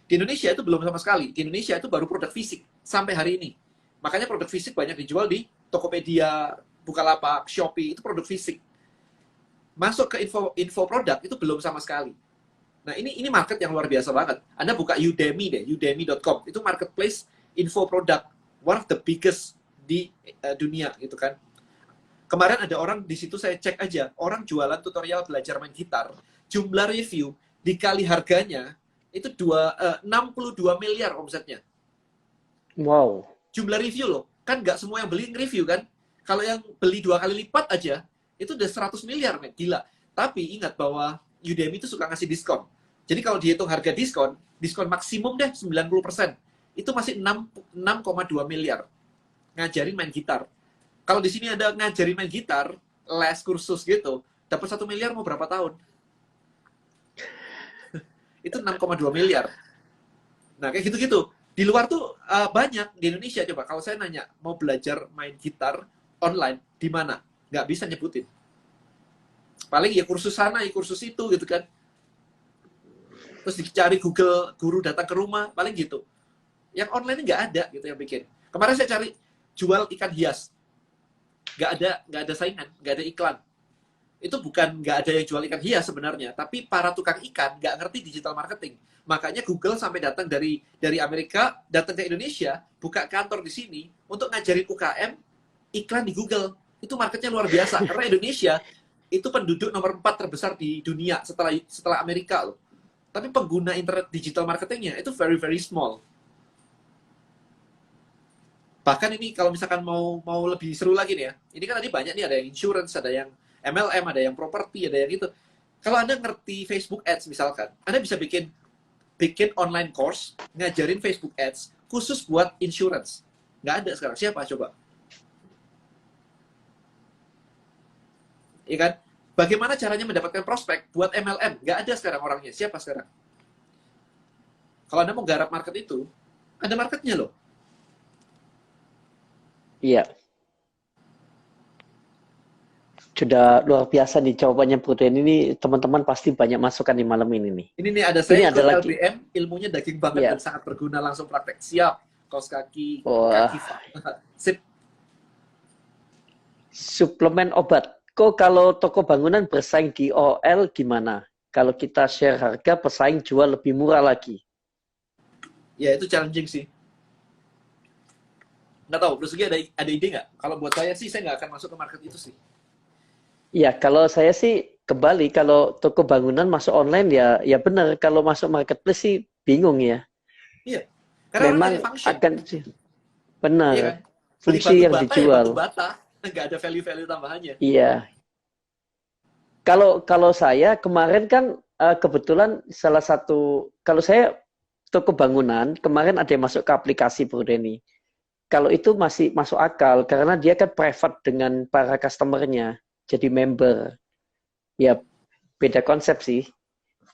Di Indonesia itu belum sama sekali. Di Indonesia itu baru produk fisik sampai hari ini. Makanya produk fisik banyak dijual di Tokopedia, Bukalapak, Shopee, itu produk fisik. Masuk ke info produk itu belum sama sekali. Nah, ini market yang luar biasa banget. Anda buka Udemy deh, udemy.com. Itu marketplace info produk, one of the biggest di dunia gitu kan. Kemarin ada orang di situ, saya cek aja, orang jualan tutorial belajar main gitar, jumlah review dikali harganya itu 62 miliar omsetnya. Wow. Jumlah review loh, kan nggak semua yang beli nge-review kan. Kalau yang beli 2 kali lipat aja, itu udah 100 miliar, men. Gila. Tapi ingat bahwa Udemy itu suka ngasih diskon. Jadi kalau dihitung harga diskon maksimum deh 90%. Itu masih 6,2 miliar. Ngajarin main gitar. Kalau di sini ada ngajarin main gitar, les kursus gitu, dapat 1 miliar mau berapa tahun? Itu 6,2 miliar. Nah, kayak gitu-gitu. Di luar tuh banyak. Di Indonesia coba, kalau saya nanya, mau belajar main gitar online, di mana? Nggak bisa nyebutin. Paling ya kursus sana, ya kursus itu gitu kan. Terus dicari Google, guru datang ke rumah, paling gitu. Yang online nggak ada gitu yang bikin. Kemarin saya cari jual ikan hias. Nggak ada saingan, nggak ada iklan. Itu bukan nggak ada yang jual ikan hias sebenarnya, tapi para tukang ikan nggak ngerti digital marketing. Makanya Google sampai datang dari Amerika, datang ke Indonesia, buka kantor di sini untuk ngajarin UKM iklan di Google. Itu marketnya luar biasa. Karena Indonesia itu penduduk nomor 4 terbesar di dunia setelah Amerika loh. Tapi pengguna internet digital marketingnya itu very very small. Bahkan ini kalau misalkan mau lebih seru lagi nih ya, ini kan tadi banyak nih, ada yang insurance, ada yang MLM, ada yang properti, ada yang itu. Kalau Anda ngerti Facebook Ads misalkan, Anda bisa bikin online course, ngajarin Facebook Ads, khusus buat insurance. Nggak ada sekarang. Siapa coba? Iya kan? Bagaimana caranya mendapatkan prospek buat MLM? Nggak ada sekarang orangnya. Siapa sekarang? Kalau Anda mau garap market itu, ada marketnya loh. Iya. Sudah luar biasa nih jawabannya Bro Den. Ini teman-teman pasti banyak masukan di malam ini nih. Ini nih ada saya ada lagi. LBM, ilmunya daging banget dan sangat berguna, langsung praktek. Siap. Kaos kaki, Wah. kaki. Sip. Suplemen obat. Kok kalau toko bangunan bersaing di OL gimana? Kalau kita share harga, pesaing jual lebih murah lagi. Ya, itu challenging sih. Nggak tahu, Bro Sugi ada ide nggak? Kalau buat saya sih, saya nggak akan masuk ke market itu sih. Ya, kalau saya sih kembali, kalau toko bangunan masuk online ya benar. Kalau masuk marketplace sih bingung ya. Iya, karena memang akan benar. Iya kan? Fungsi yang dijual. Ya batu bata, nggak ada value tambahannya. Iya. Kalau saya kemarin kan kebetulan salah satu, kalau saya toko bangunan kemarin ada yang masuk ke aplikasi Bro Denny. Kalau itu masih masuk akal karena dia kan private dengan para customernya, jadi member. Ya beda konsep sih.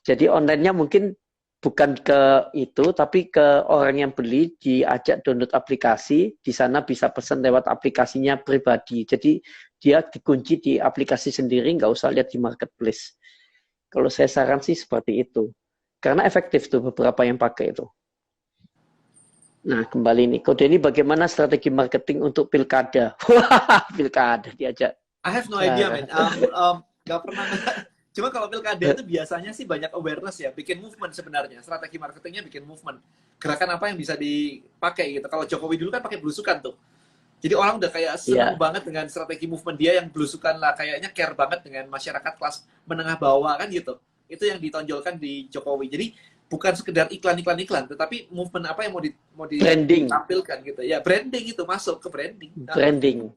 Jadi online-nya mungkin bukan ke itu, tapi ke orang yang beli diajak download aplikasi, di sana bisa pesan lewat aplikasinya pribadi. Jadi dia dikunci di aplikasi sendiri, nggak usah lihat di marketplace. Kalau saya saran sih seperti itu. Karena efektif tuh beberapa yang pakai itu. Nah, kembali nih. Kode ini bagaimana strategi marketing untuk pilkada? Wah, pilkada diajak. I have no idea, man. Gak pernah. Cuma kalau pilkada itu biasanya sih banyak awareness ya, bikin movement sebenarnya. Strategi marketingnya bikin movement. Gerakan apa yang bisa dipakai gitu. Kalau Jokowi dulu kan pakai belusukan tuh. Jadi orang udah kayak seneng banget dengan strategi movement dia yang belusukan lah. Kayaknya care banget dengan masyarakat kelas menengah bawah kan gitu. Itu yang ditonjolkan di Jokowi. Jadi bukan sekedar iklan, tetapi movement apa yang mau branding. ditampilkan gitu. Ya branding itu masuk ke branding. Branding.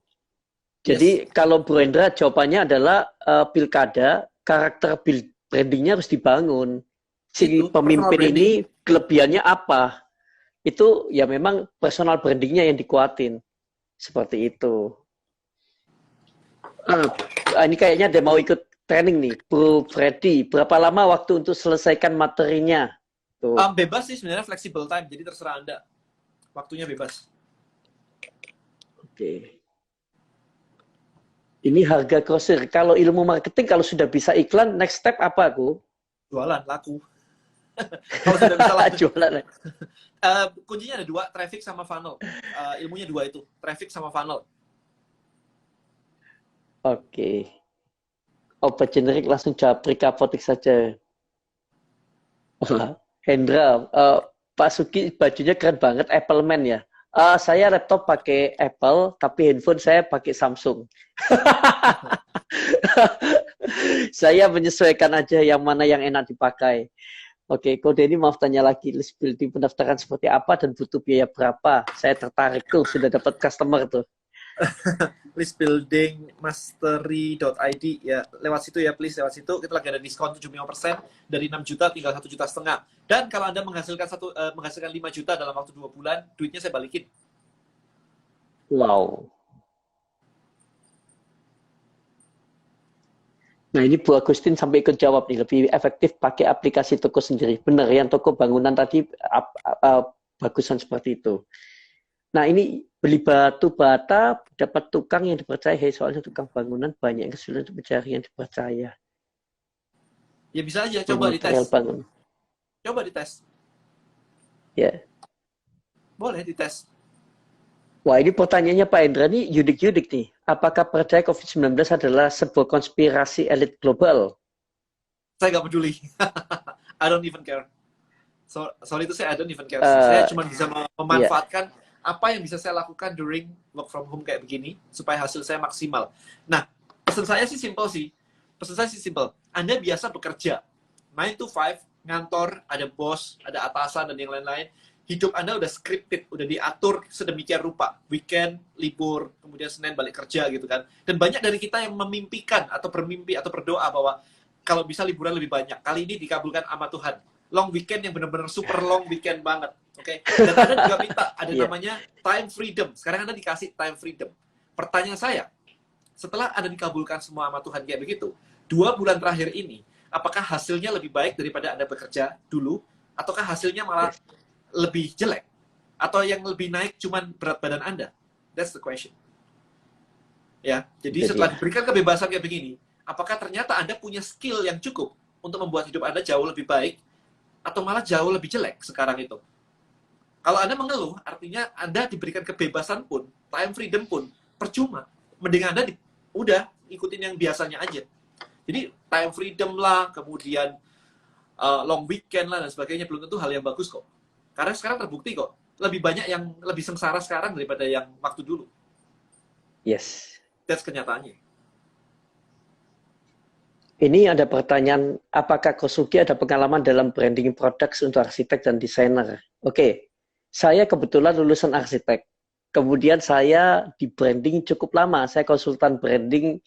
Jadi kalau Bu Endra jawabannya adalah pilkada, karakter brandingnya harus dibangun. Si pemimpin ini kelebihannya apa? Itu ya memang personal brandingnya yang dikuatin. Seperti itu. Ini kayaknya dia mau ikut training nih, Bro Freddy. Berapa lama waktu untuk selesaikan materinya? Tuh. Bebas sih sebenarnya, flexible time, jadi terserah Anda. Waktunya bebas. Oke. Ini harga grosir. Kalau ilmu marketing, kalau sudah bisa iklan, next step apa, Bu? Jualan, laku. Kalau sudah bisa laku. Jualan. Kuncinya ada dua, traffic sama funnel. Ilmunya dua itu, traffic sama funnel. Oke. Obat generik langsung japri apotek saja. Hendra, Pak Suki bajunya keren banget, Apple Man ya. Saya laptop pakai Apple, tapi handphone saya pakai Samsung. Saya menyesuaikan aja yang mana yang enak dipakai. Oke, Kode ini maaf tanya lagi, list building pendaftaran seperti apa dan butuh biaya berapa? Saya tertarik tuh, sudah dapat customer tuh. List building mastery.id ya, lewat situ ya, please lewat situ. Kita lagi ada diskon 75% dari 6 juta tinggal 1,5 juta. Dan kalau Anda menghasilkan 5 juta dalam waktu 2 bulan, duitnya saya balikin. Wow. Nah, ini Bu Agustin sampai ikut jawab nih, lebih efektif pakai aplikasi toko sendiri. Benar, yang toko bangunan tadi bagusan seperti itu. Nah, ini beli batu bata, dapat tukang yang dipercaya, soalnya tukang bangunan banyak yang kesulitan untuk mencari yang dipercaya. Ya bisa aja, coba dites. Bangun. Coba dites. Ya. Boleh dites. Wah, ini pertanyaannya Pak Hendra, ini yudik-yudik nih. Apakah percaya COVID-19 adalah sebuah konspirasi elit global? Saya nggak peduli. I don't even care. Soal itu saya I don't even care. Saya cuma bisa memanfaatkan apa yang bisa saya lakukan during work from home kayak begini supaya hasil saya maksimal. Nah, pesan saya sih simple sih. Anda biasa bekerja 9 to 5, ngantor, ada bos, ada atasan dan yang lain-lain. Hidup Anda udah scripted, udah diatur sedemikian rupa. Weekend, libur, kemudian Senin balik kerja gitu kan. Dan banyak dari kita yang memimpikan atau bermimpi atau berdoa bahwa kalau bisa liburan lebih banyak. Kali ini dikabulkan sama Tuhan. Long weekend yang benar-benar super long weekend banget. Oke. Dan Anda juga minta ada namanya time freedom. Sekarang Anda dikasih time freedom. Pertanyaan saya, setelah Anda dikabulkan semua sama Tuhan kayak begitu, 2 bulan terakhir ini, apakah hasilnya lebih baik daripada Anda bekerja dulu, ataukah hasilnya malah lebih jelek? Atau yang lebih naik cuman berat badan Anda? That's the question. Ya, jadi setelah diberikan kebebasan kayak begini, apakah ternyata Anda punya skill yang cukup untuk membuat hidup Anda jauh lebih baik, atau malah jauh lebih jelek sekarang itu? Kalau Anda mengeluh, artinya Anda diberikan kebebasan pun, time freedom pun, percuma. Mending Anda udah ikutin yang biasanya aja. Jadi time freedom lah, kemudian long weekend lah, dan sebagainya, belum tentu hal yang bagus kok. Karena sekarang terbukti kok, lebih banyak yang lebih sengsara sekarang daripada yang waktu dulu. Yes. That's kenyataannya. Ini ada pertanyaan, apakah Kosugi ada pengalaman dalam branding produk untuk arsitek dan desainer? Oke, saya kebetulan lulusan arsitek. Kemudian saya di branding cukup lama. Saya konsultan branding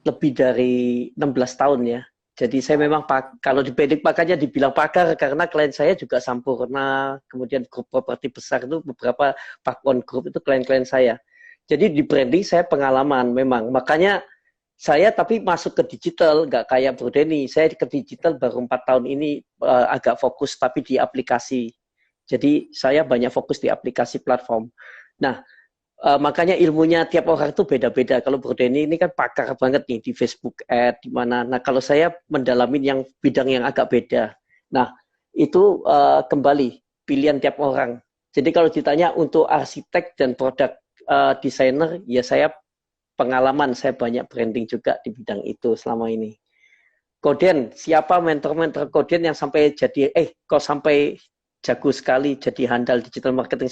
lebih dari 16 tahun ya. Jadi saya memang kalau di branding makanya dibilang pakar karena klien saya juga Sampurna, kemudian grup properti besar itu beberapa Park One Group itu klien-klien saya. Jadi di branding saya pengalaman memang. Makanya Saya tapi masuk ke digital, nggak kayak Bro Denny. Saya ke digital baru 4 tahun ini agak fokus, tapi di aplikasi. Jadi saya banyak fokus di aplikasi platform. Nah, makanya ilmunya tiap orang itu beda-beda. Kalau Bro Denny ini kan pakar banget nih di Facebook Ad, di mana. Nah, kalau saya mendalamin yang bidang yang agak beda. Nah, itu kembali pilihan tiap orang. Jadi kalau ditanya untuk arsitek dan produk designer, ya saya pengalaman, saya banyak branding juga di bidang itu selama ini. Koden, siapa mentor-mentor Koden yang sampai jadi, kok sampai jago sekali jadi handal digital marketing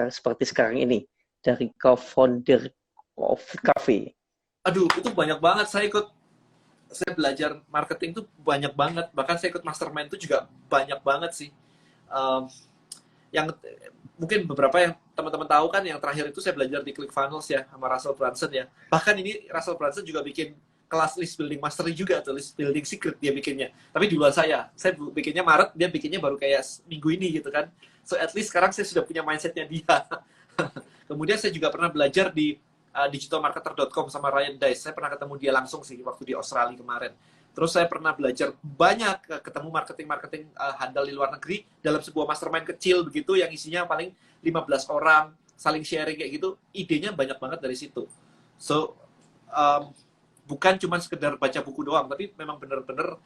seperti sekarang ini? Dari co-founder of Cafe. Aduh, itu banyak banget. Saya belajar marketing tuh banyak banget. Bahkan saya ikut mastermind tuh juga banyak banget sih. Um, yang mungkin beberapa yang teman-teman tahu kan, yang terakhir itu saya belajar di ClickFunnels ya, sama Russell Brunson ya. Bahkan ini Russell Brunson juga bikin kelas list building mastery juga, atau list building secret dia bikinnya. Tapi di luar saya bikinnya Maret, dia bikinnya baru kayak minggu ini gitu kan. So at least sekarang saya sudah punya mindsetnya dia. Kemudian saya juga pernah belajar di digitalmarketer.com sama Ryan Dice. Saya pernah ketemu dia langsung sih waktu di Australia kemarin. Terus saya pernah belajar banyak, ketemu marketing-marketing handal di luar negeri dalam sebuah mastermind kecil begitu yang isinya paling 15 orang, saling sharing kayak gitu. Idenya banyak banget dari situ. So, bukan cuma sekedar baca buku doang, tapi memang benar-benar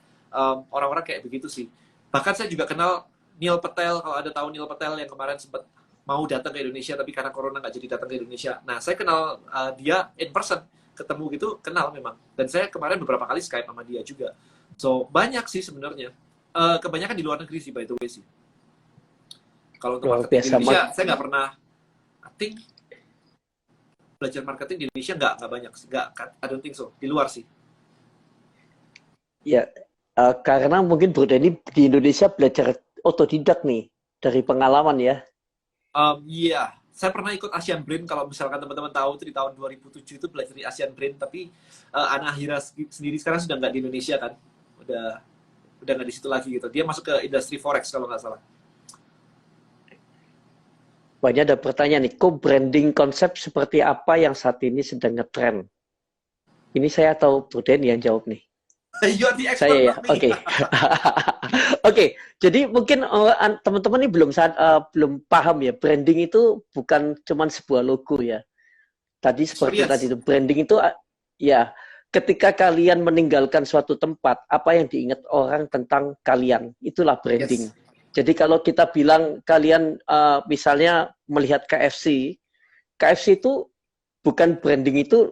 orang-orang kayak begitu sih. Bahkan saya juga kenal Neil Patel, kalau ada tahu Neil Patel yang kemarin sempat mau datang ke Indonesia, tapi karena corona nggak jadi datang ke Indonesia. Nah, saya kenal dia in person, ketemu gitu, kenal memang. Dan saya kemarin beberapa kali Skype sama dia juga. So, banyak sih sebenarnya. Kebanyakan di luar negeri sih, by the way sih. Kalau untuk Luar marketing di biasa. Indonesia, saya nggak pernah, I think, belajar marketing di Indonesia nggak banyak. Nggak, I don't think so. Di luar sih. Ya, karena mungkin Bro Denny di Indonesia belajar otodidak nih, dari pengalaman ya. Iya, saya pernah ikut Asian Brain. Kalau misalkan teman-teman tahu itu di tahun 2007 itu belajar di Asian Brain, tapi Ana Hira sendiri sekarang sudah nggak di Indonesia kan, udah nggak di situ lagi gitu. Dia masuk ke industri forex kalau nggak salah. Banyak ada pertanyaan nih, kok branding konsep seperti apa yang saat ini sedang ngetrend? Ini saya tahu Bro Denny yang jawab nih. You are the expert, Saya ya, not me. oke. Oke, jadi mungkin teman-teman ini belum paham ya, branding itu bukan cuma sebuah logo ya. Tadi seperti tadi itu, branding itu ya, ketika kalian meninggalkan suatu tempat, apa yang diingat orang tentang kalian, itulah branding. Yes. Jadi kalau kita bilang kalian misalnya melihat KFC itu bukan branding itu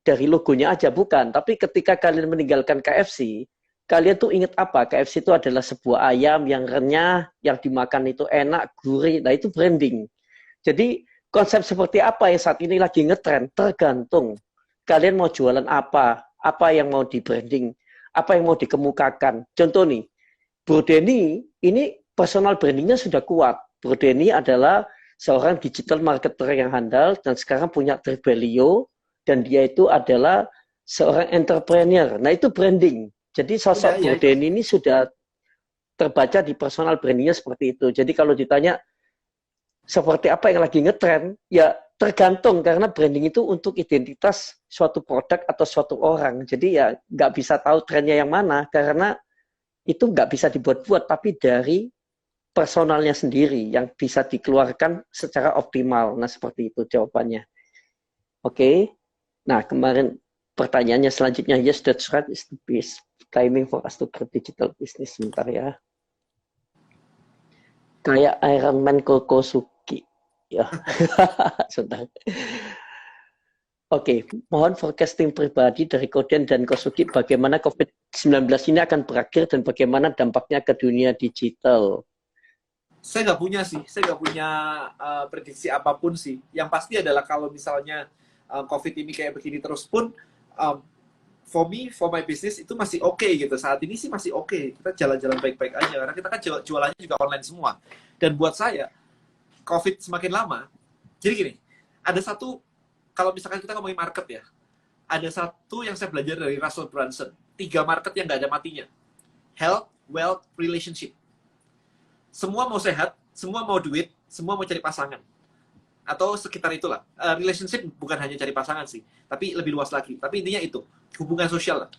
dari logonya aja, bukan. Tapi ketika kalian meninggalkan KFC, kalian tuh ingat apa? KFC itu adalah sebuah ayam yang renyah, yang dimakan itu enak, gurih. Nah, itu branding. Jadi, konsep seperti apa yang saat ini lagi ngetren? Tergantung. Kalian mau jualan apa yang mau di branding, apa yang mau dikemukakan. Contoh nih, Bro Denny, ini personal brandingnya sudah kuat. Bro Denny adalah seorang digital marketer yang handal, dan sekarang punya Tribelio, dan dia itu adalah seorang entrepreneur. Nah, itu branding. Jadi sosok Bro Denny ini sudah terbaca di personal brandingnya seperti itu. Jadi kalau ditanya seperti apa yang lagi ngetren, ya tergantung, karena branding itu untuk identitas suatu produk atau suatu orang. Jadi ya nggak bisa tahu trennya yang mana, karena itu nggak bisa dibuat-buat, tapi dari personalnya sendiri yang bisa dikeluarkan secara optimal. Nah, seperti itu jawabannya. Oke. Nah, kemarin pertanyaannya selanjutnya, yes, that's right, is the best timing for us to create digital business. Sebentar ya. Kayak Iron Man Kokosuki. Ya. Sebentar. Oke, mohon forecasting pribadi dari Koden dan Kosuki, bagaimana COVID-19 ini akan berakhir dan bagaimana dampaknya ke dunia digital? Saya nggak punya sih, saya nggak punya prediksi apapun sih. Yang pasti adalah kalau misalnya COVID ini kayak begini terus pun, for my business itu masih oke gitu. Saat ini sih masih oke. Kita jalan-jalan baik-baik aja, karena kita kan jualannya juga online semua. Dan buat saya, COVID semakin lama, jadi gini, ada satu, kalau misalkan kita ngomongin market ya, ada satu yang saya belajar dari Russell Brunson, 3 market yang nggak ada matinya. Health, wealth, relationship. Semua mau sehat, semua mau duit, semua mau cari pasangan. atau sekitar itulah. Relationship bukan hanya cari pasangan sih, tapi lebih luas lagi. Tapi intinya itu, hubungan sosial lah.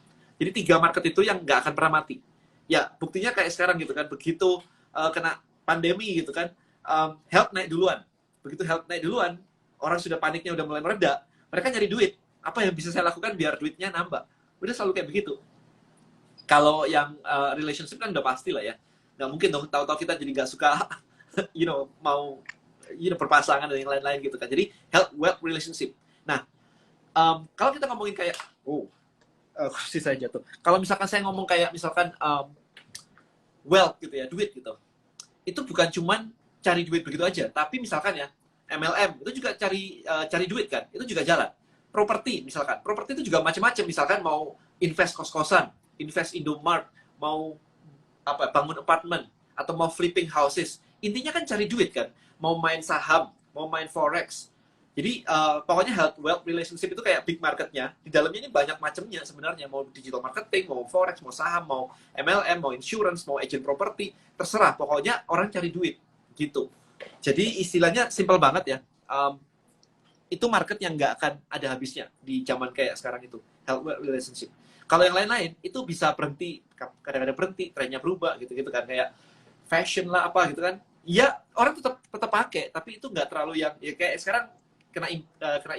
Jadi 3 market itu yang nggak akan pernah mati. Ya, buktinya kayak sekarang gitu kan, begitu kena pandemi gitu kan, health naik duluan. Begitu health naik duluan, orang sudah paniknya udah mulai mereda, mereka nyari duit. Apa yang bisa saya lakukan biar duitnya nambah? Udah selalu kayak begitu. Kalau yang relationship kan udah pasti lah ya. Nggak mungkin dong, tahu-tahu kita jadi nggak suka, mau berpasangan dan yang lain-lain gitu kan. Jadi health, wealth, relationship. Nah, kalau kita ngomongin kayak, kursi saya jatuh. Kalau misalkan saya ngomong kayak misalkan wealth gitu ya, duit gitu. Itu bukan cuman cari duit begitu aja, tapi misalkan ya MLM itu juga cari duit kan, itu juga jalan. Properti misalkan, properti itu juga macam-macam. Misalkan mau invest kos-kosan, invest Indomart, mau bangun apartemen atau mau flipping houses, intinya kan cari duit kan. Mau main saham, mau main forex. Jadi pokoknya health, wealth, relationship itu kayak big marketnya. Di dalamnya ini banyak macamnya sebenarnya. Mau digital marketing, mau forex, mau saham, mau MLM, mau insurance, mau agent property, terserah. Pokoknya orang cari duit gitu. Jadi istilahnya simple banget ya. Itu market yang nggak akan ada habisnya di zaman kayak sekarang itu. Health, wealth, relationship. Kalau yang lain-lain itu bisa berhenti, kadang-kadang berhenti, trennya berubah gitu-gitu kan, kayak fashion lah apa gitu kan. Ya orang tetap pakai, tapi itu nggak terlalu yang ya kayak sekarang kena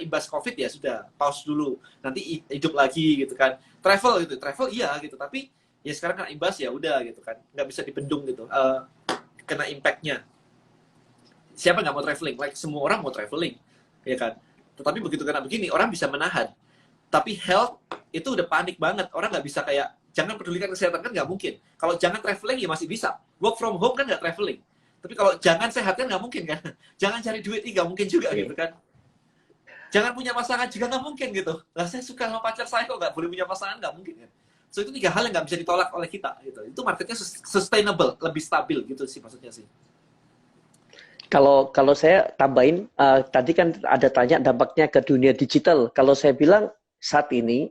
imbas COVID ya sudah pause dulu, nanti hidup lagi gitu kan. Travel iya gitu, tapi ya sekarang kena imbas ya udah gitu kan, nggak bisa dibendung gitu. Kena impactnya. Siapa nggak mau traveling? Like semua orang mau traveling, ya kan. Tetapi begitu kena begini, orang bisa menahan. Tapi health itu udah panik banget. Orang nggak bisa kayak, jangan pedulikan kesehatan, kan nggak mungkin. Kalau jangan traveling ya masih bisa. Work from home kan nggak traveling. Tapi kalau jangan sehat kan nggak mungkin kan. Jangan cari duit, nggak mungkin juga gitu kan. Jangan punya pasangan juga nggak mungkin gitu. Lah saya suka sama pacar saya kok nggak boleh punya pasangan, nggak mungkin kan. So itu 3 hal yang nggak bisa ditolak oleh kita gitu. Itu marketnya sustainable, lebih stabil gitu sih maksudnya sih. Kalau saya tambahin, tadi kan ada tanya dampaknya ke dunia digital. Kalau saya bilang saat ini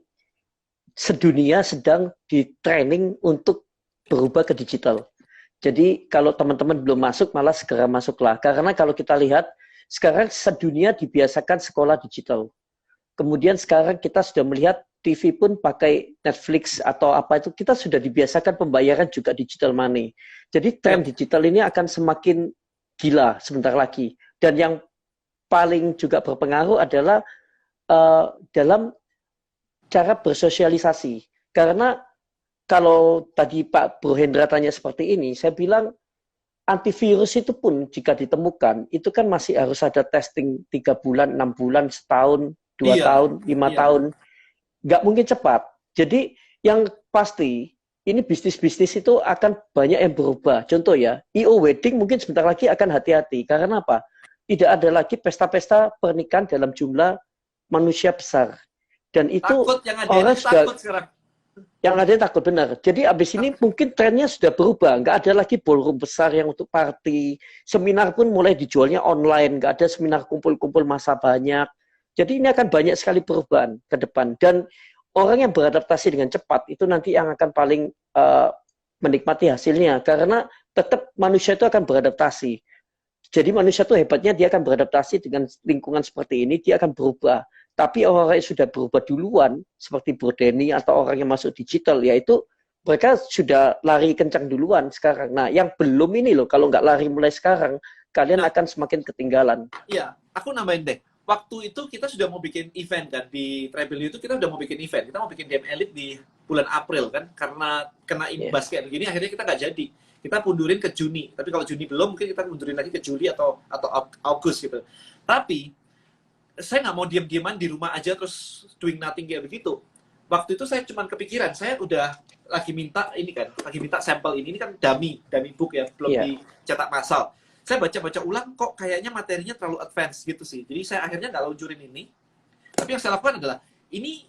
sedunia sedang di training untuk berubah ke digital. Jadi kalau teman-teman belum masuk, malah segera masuklah. Karena kalau kita lihat sekarang sedunia dibiasakan sekolah digital. Kemudian sekarang kita sudah melihat TV pun pakai Netflix atau apa itu, kita sudah dibiasakan pembayaran juga digital money. Jadi tren digital ini akan semakin gila sebentar lagi. Dan yang paling juga berpengaruh adalah dalam cara bersosialisasi. Karena kalau tadi Pak Bro Hendra tanya seperti ini, saya bilang antivirus itu pun jika ditemukan, itu kan masih harus ada testing 3 bulan, 6 bulan, setahun, 2 tahun, 5 tahun. Nggak mungkin cepat. Jadi yang pasti, ini bisnis-bisnis itu akan banyak yang berubah. Contoh ya, I.O. Wedding mungkin sebentar lagi akan hati-hati. Karena apa? Tidak ada lagi pesta-pesta pernikahan dalam jumlah manusia besar. Dan itu takut, yang ada orang sudah takut sekarang. Yang ada takut benar. Jadi abis ini mungkin trennya sudah berubah. Nggak ada lagi ballroom besar yang untuk party. Seminar pun mulai dijualnya online. Nggak ada seminar kumpul-kumpul massa banyak. Jadi ini akan banyak sekali perubahan ke depan. Dan orang yang beradaptasi dengan cepat itu nanti yang akan paling menikmati hasilnya. Karena tetap manusia itu akan beradaptasi. Jadi manusia itu hebatnya dia akan beradaptasi dengan lingkungan seperti ini. Dia akan berubah. Tapi orang yang sudah berubah duluan, seperti Bro Denny atau orang yang masuk digital, yaitu mereka sudah lari kencang duluan sekarang. Nah, yang belum ini loh, kalau nggak lari mulai sekarang, kalian akan semakin ketinggalan. Iya, aku nambahin deh. Waktu itu kita sudah mau bikin event kan, di Treble itu kita udah mau bikin event. Kita mau bikin DM Elite di bulan April kan, karena kena imbas kayak begini, akhirnya kita nggak jadi. Kita mundurin ke Juni. Tapi kalau Juni belum, mungkin kita mundurin lagi ke Juli atau Agustus gitu. Tapi saya nggak mau diam-diaman di rumah aja terus doing nothing kayak begitu. Waktu itu saya cuma kepikiran, saya udah lagi minta sampel ini kan dummy book ya, belum dicetak massal. Saya baca-baca ulang, kok kayaknya materinya terlalu advance gitu sih. Jadi saya akhirnya nggak luncurin ini. Tapi yang saya lakukan adalah, ini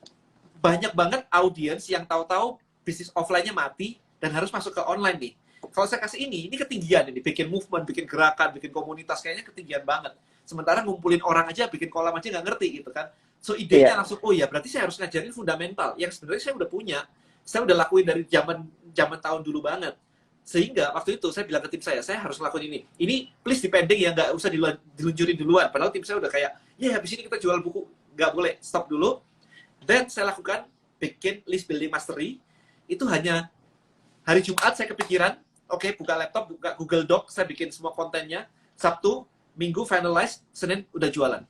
banyak banget audiens yang tahu-tahu bisnis offline-nya mati dan harus masuk ke online nih. Kalau saya kasih ini ketinggian ini, bikin movement, bikin gerakan, bikin komunitas, kayaknya ketinggian banget. Sementara ngumpulin orang aja, bikin kolam aja nggak ngerti gitu kan. So idenya langsung, oh ya berarti saya harus ngajarin fundamental. Yang sebenarnya saya udah punya. Saya udah lakuin dari zaman tahun dulu banget. Sehingga waktu itu saya bilang ke tim saya harus melakukan ini. Ini please dipending ya, nggak usah dilunjurin duluan. Padahal tim saya udah kayak, ya habis ini kita jual buku. Nggak boleh, stop dulu. Dan saya lakukan, bikin list building mastery. Itu hanya hari Jumat saya kepikiran, oke, buka laptop, buka Google Doc, saya bikin semua kontennya. Sabtu, Minggu finalize, Senin udah jualan.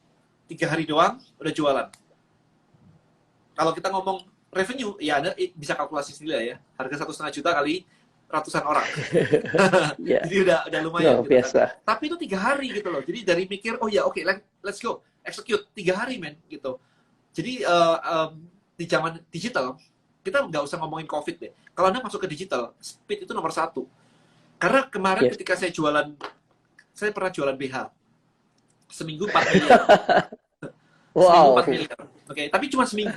3 hari doang, udah jualan. Kalau kita ngomong revenue, ya Anda bisa kalkulasi sendiri lah ya. Harga 1,5 juta kali ratusan orang. Ya, Jadi udah lumayan luar gitu biasa. kan. Tapi itu 3 hari gitu loh. Jadi dari mikir, oh ya oke, let's go, execute 3 hari men gitu. Jadi di zaman digital kita nggak usah ngomongin COVID deh. Kalau Anda masuk ke digital, speed itu nomor 1. Karena kemarin Yes. ketika saya pernah jualan BH seminggu 4 miliar. Seminggu Wow. 4 miliar. Oke, tapi cuma seminggu.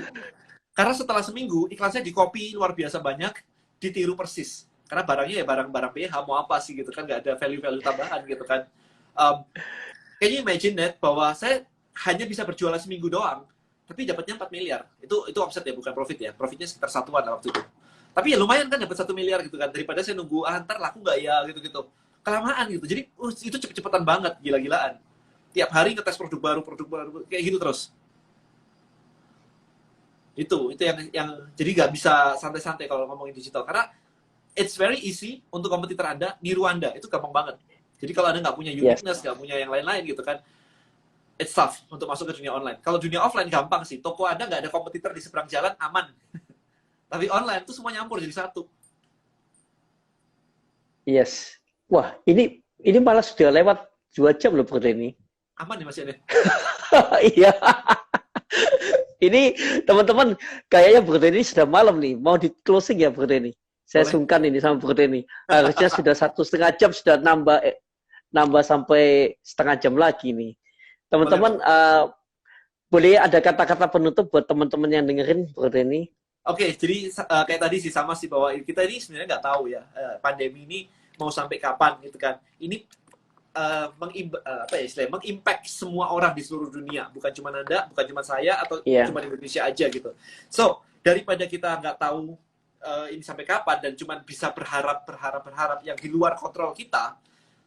Karena setelah seminggu iklan saya di copy luar biasa banyak, ditiru persis. Karena barangnya ya barang-barang BH, mau apa sih gitu kan, nggak ada value-value tambahan gitu kan. Can you imagine that bahwa saya hanya bisa berjualan seminggu doang, tapi dapatnya 4 miliar. Itu omset ya, bukan profit ya. Profitnya sekitar 1-an waktu itu. Tapi ya lumayan kan dapat 1 miliar gitu kan, daripada saya nunggu ntar laku nggak ya gitu-gitu. Kelamaan gitu. Jadi itu cepet-cepetan banget, gila-gilaan. Tiap hari ngetes produk baru kayak gitu terus. Itu yang jadi nggak bisa santai-santai kalau ngomongin digital, karena it's very easy untuk kompetitor Anda niru Anda, itu gampang banget. Jadi kalau Anda nggak punya uniqueness, nggak punya yang lain-lain gitu kan, it's tough untuk masuk ke dunia online. Kalau dunia offline gampang sih, toko Anda nggak ada kompetitor di seberang jalan, aman. Tapi online itu semua nyampur jadi satu. Yes. Wah, ini malah sudah lewat 2 jam loh Bro Denny. Aman nih Mas Yane. Iya. Ini teman-teman kayaknya Bro Denny sudah malam nih. Mau di closing ya Bro Denny? Saya Boleh. sungkan ini sama Bro Denny. Harusnya sudah 1,5 jam, sudah nambah sampai setengah jam lagi nih. Teman-teman boleh ada kata-kata penutup buat teman-teman yang dengerin Bro Denny? Oke, jadi kayak tadi sih sama sih, bahwa kita ini sebenarnya nggak tahu ya pandemi ini mau sampai kapan gitu kan. Ini mengimpact semua orang di seluruh dunia, bukan cuma Anda, bukan cuma saya, atau cuma di Indonesia aja gitu. So daripada kita nggak tahu ini sampai kapan dan cuma bisa berharap yang di luar kontrol kita,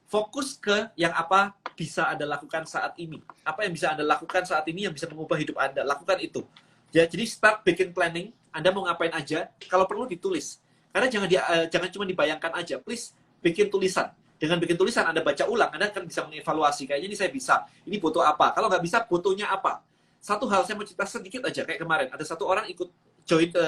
fokus ke yang apa bisa Anda lakukan saat ini. Apa yang bisa Anda lakukan saat ini yang bisa mengubah hidup Anda, lakukan itu. Ya, jadi start bikin planning. Anda mau ngapain aja, kalau perlu ditulis. Karena jangan cuma dibayangkan aja, please bikin tulisan. Dengan bikin tulisan, Anda baca ulang, Anda akan bisa mengevaluasi. Kayaknya ini saya bisa, ini butuh apa. Kalau nggak bisa, butuhnya apa. Satu hal saya mau cerita sedikit aja, kayak kemarin. Ada satu orang ikut join ke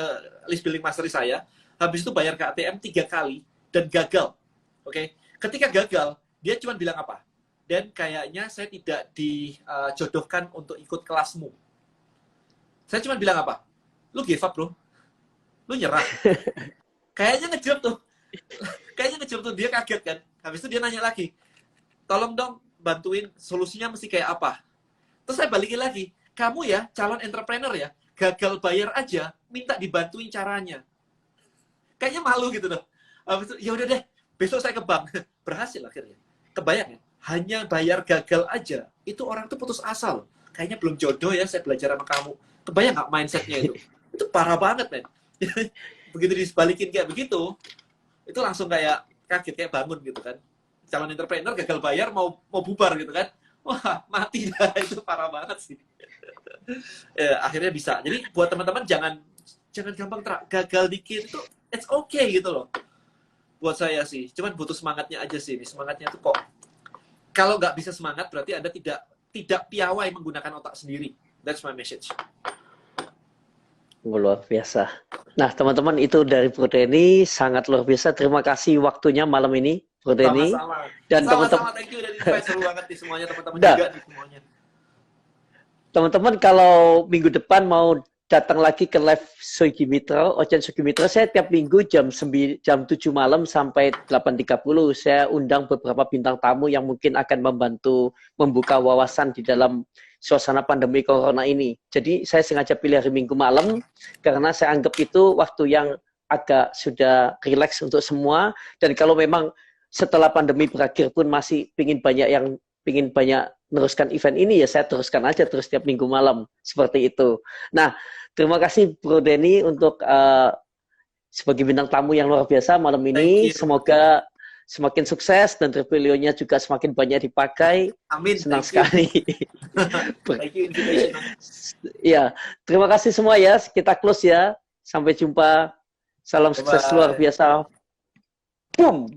list building mastery saya, habis itu bayar ke ATM 3 kali, dan gagal. Oke? Ketika gagal, dia cuma bilang apa? Dan kayaknya saya tidak dijodohkan untuk ikut kelasmu. Saya cuma bilang apa? Lu give up, bro. Lu nyerah. Kayaknya ngejawab tuh. Dia kaget kan. Habis itu dia nanya lagi, tolong dong bantuin solusinya mesti kayak apa. Terus saya balikin lagi, kamu ya calon entrepreneur ya, gagal bayar aja minta dibantuin caranya. Kayaknya malu gitu loh. Habis itu ya udah deh, besok saya ke bank. Berhasil akhirnya. Kebayang ya, hanya bayar gagal aja itu orang tuh putus asa loh. Kayaknya belum jodoh ya saya belajar sama kamu. Kebayang nggak mindsetnya itu? Itu parah banget men. Begitu disebalikin kayak begitu, itu langsung kayak kaget, kayak bangun gitu kan. Calon entrepreneur gagal bayar mau bubar gitu kan. Wah, mati dah. Itu parah banget sih. Akhirnya bisa. Jadi buat teman-teman jangan gampang gagal dikit itu it's okay gitu loh. Buat saya sih, cuman butuh semangatnya aja sih. Semangatnya tuh kok kalau nggak bisa semangat berarti Anda tidak piawai menggunakan otak sendiri. That's my message. Luar biasa. Nah, teman-teman, itu dari Bro Denny, sangat luar biasa. Terima kasih waktunya malam ini, Bro Denny. Sama-sama. Dan Sama-sama, thank you udah invite, seru banget nih semuanya, teman-teman juga nih semuanya. Teman-teman, kalau minggu depan mau datang lagi ke live Soegi Mitra, Ochen Soegi Mitra, saya tiap minggu jam 7 malam sampai 8.30. Saya undang beberapa bintang tamu yang mungkin akan membantu membuka wawasan di dalam suasana pandemi corona ini. Jadi saya sengaja pilih hari Minggu malam karena saya anggap itu waktu yang agak sudah rileks untuk semua. Dan kalau memang setelah pandemi berakhir pun masih pingin banyak meneruskan event ini, ya saya teruskan aja terus tiap Minggu malam seperti itu. Nah, terima kasih Bro Denny untuk sebagai bintang tamu yang luar biasa malam ini. Semoga semakin sukses dan Revelio-nya juga semakin banyak dipakai. Amin. Senang Thank you. sekali. Thank you invitation. Ya, terima kasih semua ya. Kita close ya. Sampai jumpa. Salam sukses luar biasa. Boom.